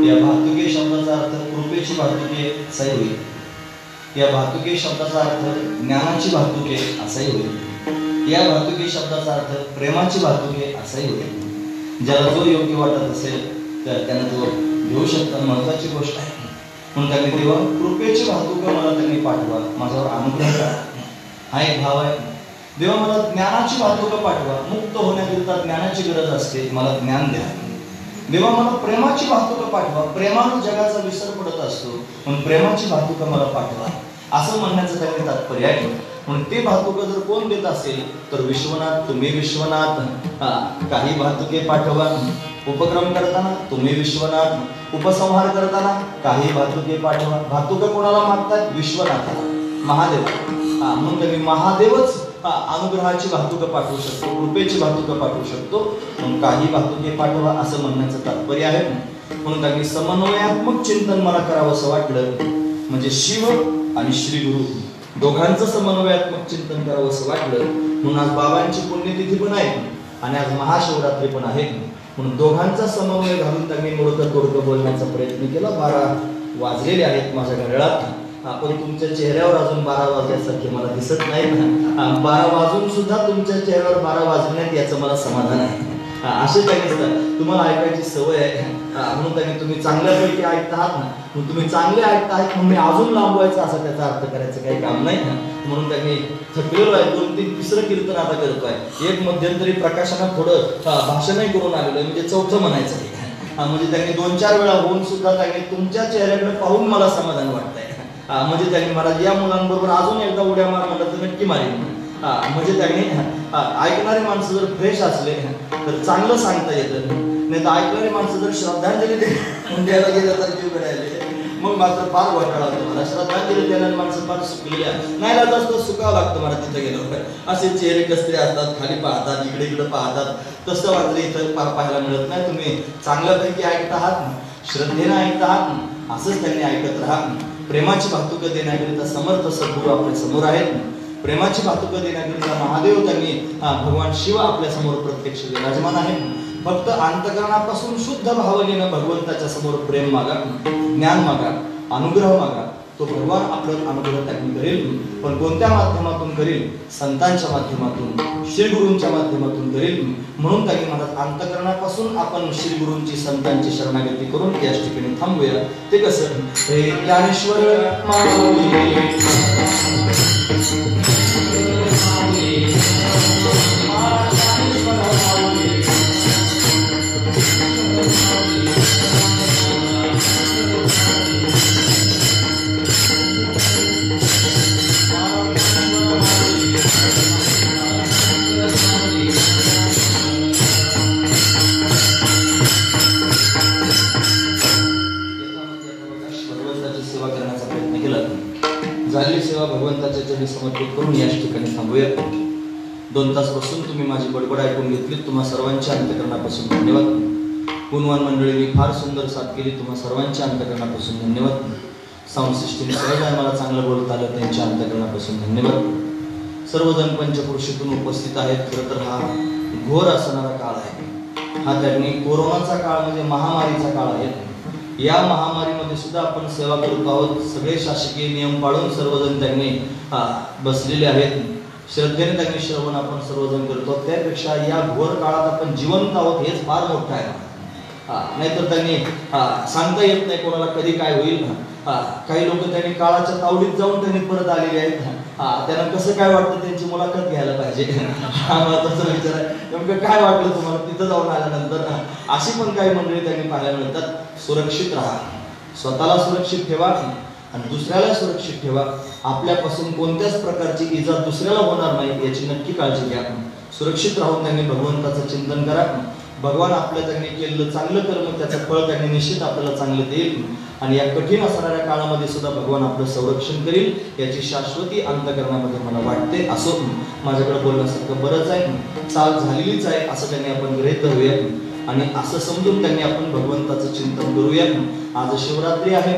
या भातुके शब्दाचा अर्थ कृपेची भातुके असाही होईल. या भातुके शब्दाचा अर्थ ज्ञानाची भातुके असाही होईल. या भातुके शब्दाचा अर्थ प्रेमाची भातुके असाही होईल. ज्याला जो योग्य वाटत असेल तर त्यानं तो घेऊ शकतो. महत्वाची गोष्ट आहे म्हणून त्यांनी तेव्हा कृपेची भातुके मला त्यांनी पाठवा, माझ्यावर अनुग्रह करा. हा एक भाव आहे. देवा मला ज्ञानाची भातुके पाठवा. मुक्त होण्याकरिता ज्ञानाची गरज असते, मला ज्ञान द्या. देवा मला प्रेमाची भातुकं पाठवा. प्रेमानं जगाचा विसर पडत असतो म्हणून प्रेमाची भातुकं मला पाठवा असं म्हणण्याचं त्यांनी तात्पर्य आहे. म्हणून ते भातुकं जर कोण देत असेल तर विश्वनाथ, तुम्ही विश्वनाथ. काही भातुके पाठवा. उपक्रम करताना तुम्ही विश्वनाथ, उपसंहार करताना काही भातुके पाठवा. भातुकं कोणाला मागतात? विश्वनाथाला, महादेव. म्हणून त्यांनी महादेवच अनुग्रहाची भातुकं पाठवू शकतो, कृपेची भातुकं पाठवू शकतो. म्हणून काही भातुके पाठवा असं म्हणण्याचं तात्पर्य आहे. म्हणून त्यांनी समन्वयात्मक चिंतन मला करावं असं वाटलं. म्हणजे शिव आणि श्री गुरु दोघांचं समन्वयात्मक चिंतन करावं असं वाटलं. म्हणून आज बाबांची पुण्यतिथी पण आहे आणि आज महाशिवरात्री पण आहे. म्हणून दोघांचा समन्वय घालून त्यांनी मोडकं तोडकं बोलण्याचा प्रयत्न केला. 12 वाजलेले आहेत माझ्या घड्याळात. पण तुमच्या चेहऱ्यावर अजून 12 वाजल्यासारखे मला दिसत नाही. 12 वाजून सुद्धा तुमच्या चेहऱ्यावर 12 वाजण्यात याचं मला समाधान आहे. असे काही तुम्हाला ऐकायची सवय आहे म्हणून त्यांनी तुम्ही चांगल्यापैकी ऐकत आहात ना, तुम्ही चांगले ऐकत आहेत म्हणून मी अजून लांबवायचं असं त्याचा अर्थ करायचं काही काम नाही. म्हणून त्यांनी थकलेलो आहे. 2-3 तिसरं कीर्तन आता करतोय. एक मध्यंतरी प्रकाशनात थोडं भाषणही करून आलेलं आहे, म्हणजे 4थं म्हणायचं आहे. म्हणजे त्यांनी 2-4 वेळा होऊन सुद्धा त्यांनी तुमच्या चेहऱ्याकडे पाहून मला समाधान वाटतंय. म्हणजे त्यांनी मला या मुलांबरोबर अजून एकदा उड्या मार म्हणलं तर नक्की मारेन. म्हणजे त्यांनी ऐकणारी माणसं जर फ्रेश असले तर चांगलं सांगता येतं. नाही तर ऐकणारी माणसं जर श्रद्धांजली द्यायला गेलं तर जीव करायला मग मात्र फार घोटाळा होतो. मला श्रद्धांजली द्यायला माणसं फार सुकलेली आहे. नाही लागत असतं, सुकावं लागतं मला तिथं गेलं. असे चेहरे कसतरी असतात, खाली पाहतात, इकडे इकडे पाहतात. तसं वाटलं इथं फार पाहायला मिळत नाही. तुम्ही चांगल्यापैकी ऐकत आहात, श्रद्धेनं ऐकत आहात, असंच त्यांनी ऐकत राहा. प्रेमाची भातुकं देण्याकरिता समर्थ सद्गुरू आपल्या समोर आहेत. प्रेमाची भातुकं देण्याकरिता महादेव त्यांनी भगवान शिव आपल्या समोर प्रत्यक्ष विराजमान आहे. फक्त अंतकरणापासून शुद्ध भावनेनं भगवंताच्या समोर प्रेम मागा, ज्ञान मागा, अनुग्रह मागा. तो भगवान आपलं अनुग्रह त्यांनी करेल. पण कोणत्या माध्यमातून करेल? संतांच्या माध्यमातून, श्री गुरूंच्या माध्यमातून करेल. म्हणून त्यांनी म्हणतात अंतकरणापासून आपण श्री गुरूंची, संतांची शरणागती करून याच ठिकाणी थांबूया. ते कसं? हे ज्ञानेश्वर माऊली झालेली सेवा भगवंताच्या चरणी समर्पित करून याच ठिकाणी थांबूया. 2 तास बसून तुम्ही माझी बडबड ऐकून घेतली. तुम्हा सर्वांच्या अंतकरणापासून धन्यवाद. गुणवान मंडळींनी फार सुंदर साथ केली. तुम्हा सर्वांच्या अंतकरणापासून धन्यवाद. साऊंड सिस्टीम सहज आहे, मला चांगलं बोलता आलं, त्यांच्या अंतकरणापासून धन्यवाद. सर्वजण पंचक्रोशीतून उपस्थित आहेत. खरं तर हा घोर असणारा काळ आहे. हा त्यांनी कोरोनाचा काळ म्हणजे महामारीचा काळ आहे. या महामारीमध्ये सुद्धा आपण सेवा करत आहोत. सगळे शासकीय नियम पाळून सर्वजण त्यांनी बसलेले आहेत. श्रद्धेने त्यांनी श्रवण आपण सर्वजण करतो. त्यापेक्षा या घोर काळात आपण जिवंत आहोत हेच फार मोठं आहे. नाहीतर त्यांनी सांगता येत नाही कोणाला कधी काय होईल. काही लोक त्यांनी काळाच्या तावडीत जाऊन त्यांनी परत आलेले आहेत. त्यांना कसं काय वाटतं त्यांची मुलाखत घ्यायला पाहिजे. हा महत्वाचा विचार आहे. नेमकं काय वाटलं तुम्हाला तिथं जाऊन आल्यानंतर? अशी पण काही मंडळी त्यांनी पाहायला मिळतात. सुरक्षित राहा, स्वतःला सुरक्षित ठेवा आणि दुसऱ्याला सुरक्षित ठेवा. आपल्यापासून कोणत्याच प्रकारची इजा दुसऱ्याला होणार नाही याची नक्की काळजी घ्या. सुरक्षित राहून त्यांनी भगवंताचं चिंतन करा. भगवान आपल्या त्यांनी केलेलं चांगलं कर्म त्याचं फळ त्यांनी निश्चित आपल्याला चांगलं देईल. आणि या कठीण असणाऱ्या काळामध्ये सुद्धा भगवान आपलं संरक्षण करील याची शाश्वती अंतकरणामध्ये मला वाटते. असो माझ्याकडे बोलण्यासारखं बरंच आहे, चाल झालेलीच आहे असं त्यांनी आपण गृहीत धरूया. आणि असं समजून त्यांनी आपण भगवंताचं चिंतन करूया. आज शिवरात्री आहे,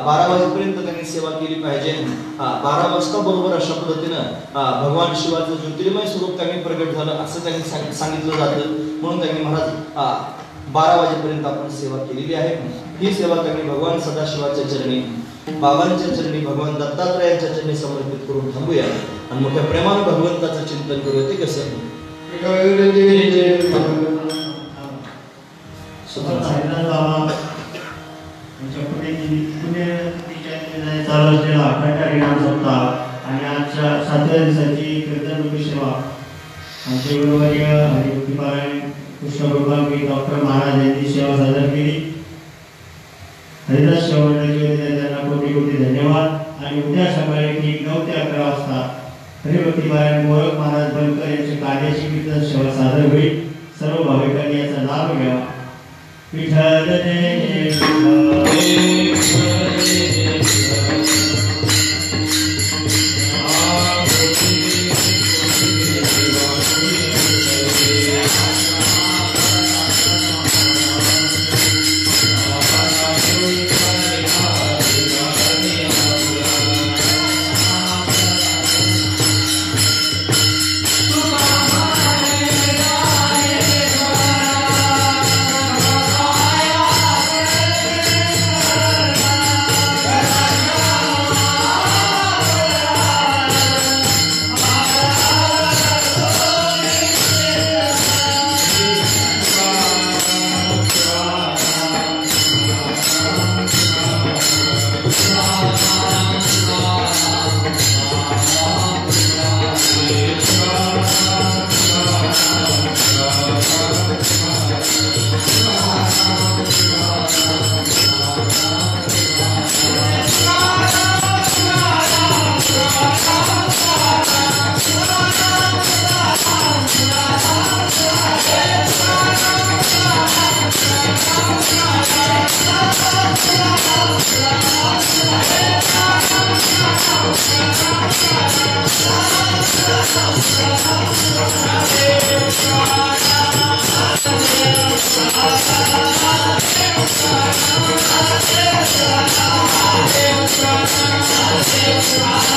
12 वाजेपर्यंत त्यांनी सेवा केली पाहिजे. 12 वाजता बरोबर अशा पद्धतीनं भगवान शिवाचं ज्योतिर्मय स्वरूप त्यांनी प्रगट झालं असं त्यांनी सांगितलं जातं. म्हणून त्यांनी महाराज 12 वाजेपर्यंत आपण सेवा केलेली आहे. ही सेवा त्यांनी भगवान सदाशिवाच्या चरणी, बाबांच्या चरणी, भगवान दत्तात्रयांच्या चरणी समर्पित करून थांबूया आणि मोठ्या प्रेमाने भगवंताचं चिंतन करूया. ते कसं चालू असलेला अखंड हरिनाम सप्ताह आणि आजच्या 7व्या दिवसाची कीर्तन सेवा आमचे गुरुवर्य हरिभक्तीपारायण कृष्णगोपाल डॉक्टर महाराज यांनी सेवा सादर केली. हरिदास सेवा मंडळाचे त्यांना कोटी कोटी धन्यवाद. आणि उद्या सकाळी ठीक 9 ते 11 वाजता हरिभक्तीपारायण गोरख महाराज बनकर यांच्या कार्याची कीर्तन सेवा सादर होईल. सर्व भाविकांनी याचा लाभ घ्यावा. विठ्ठल जय Hare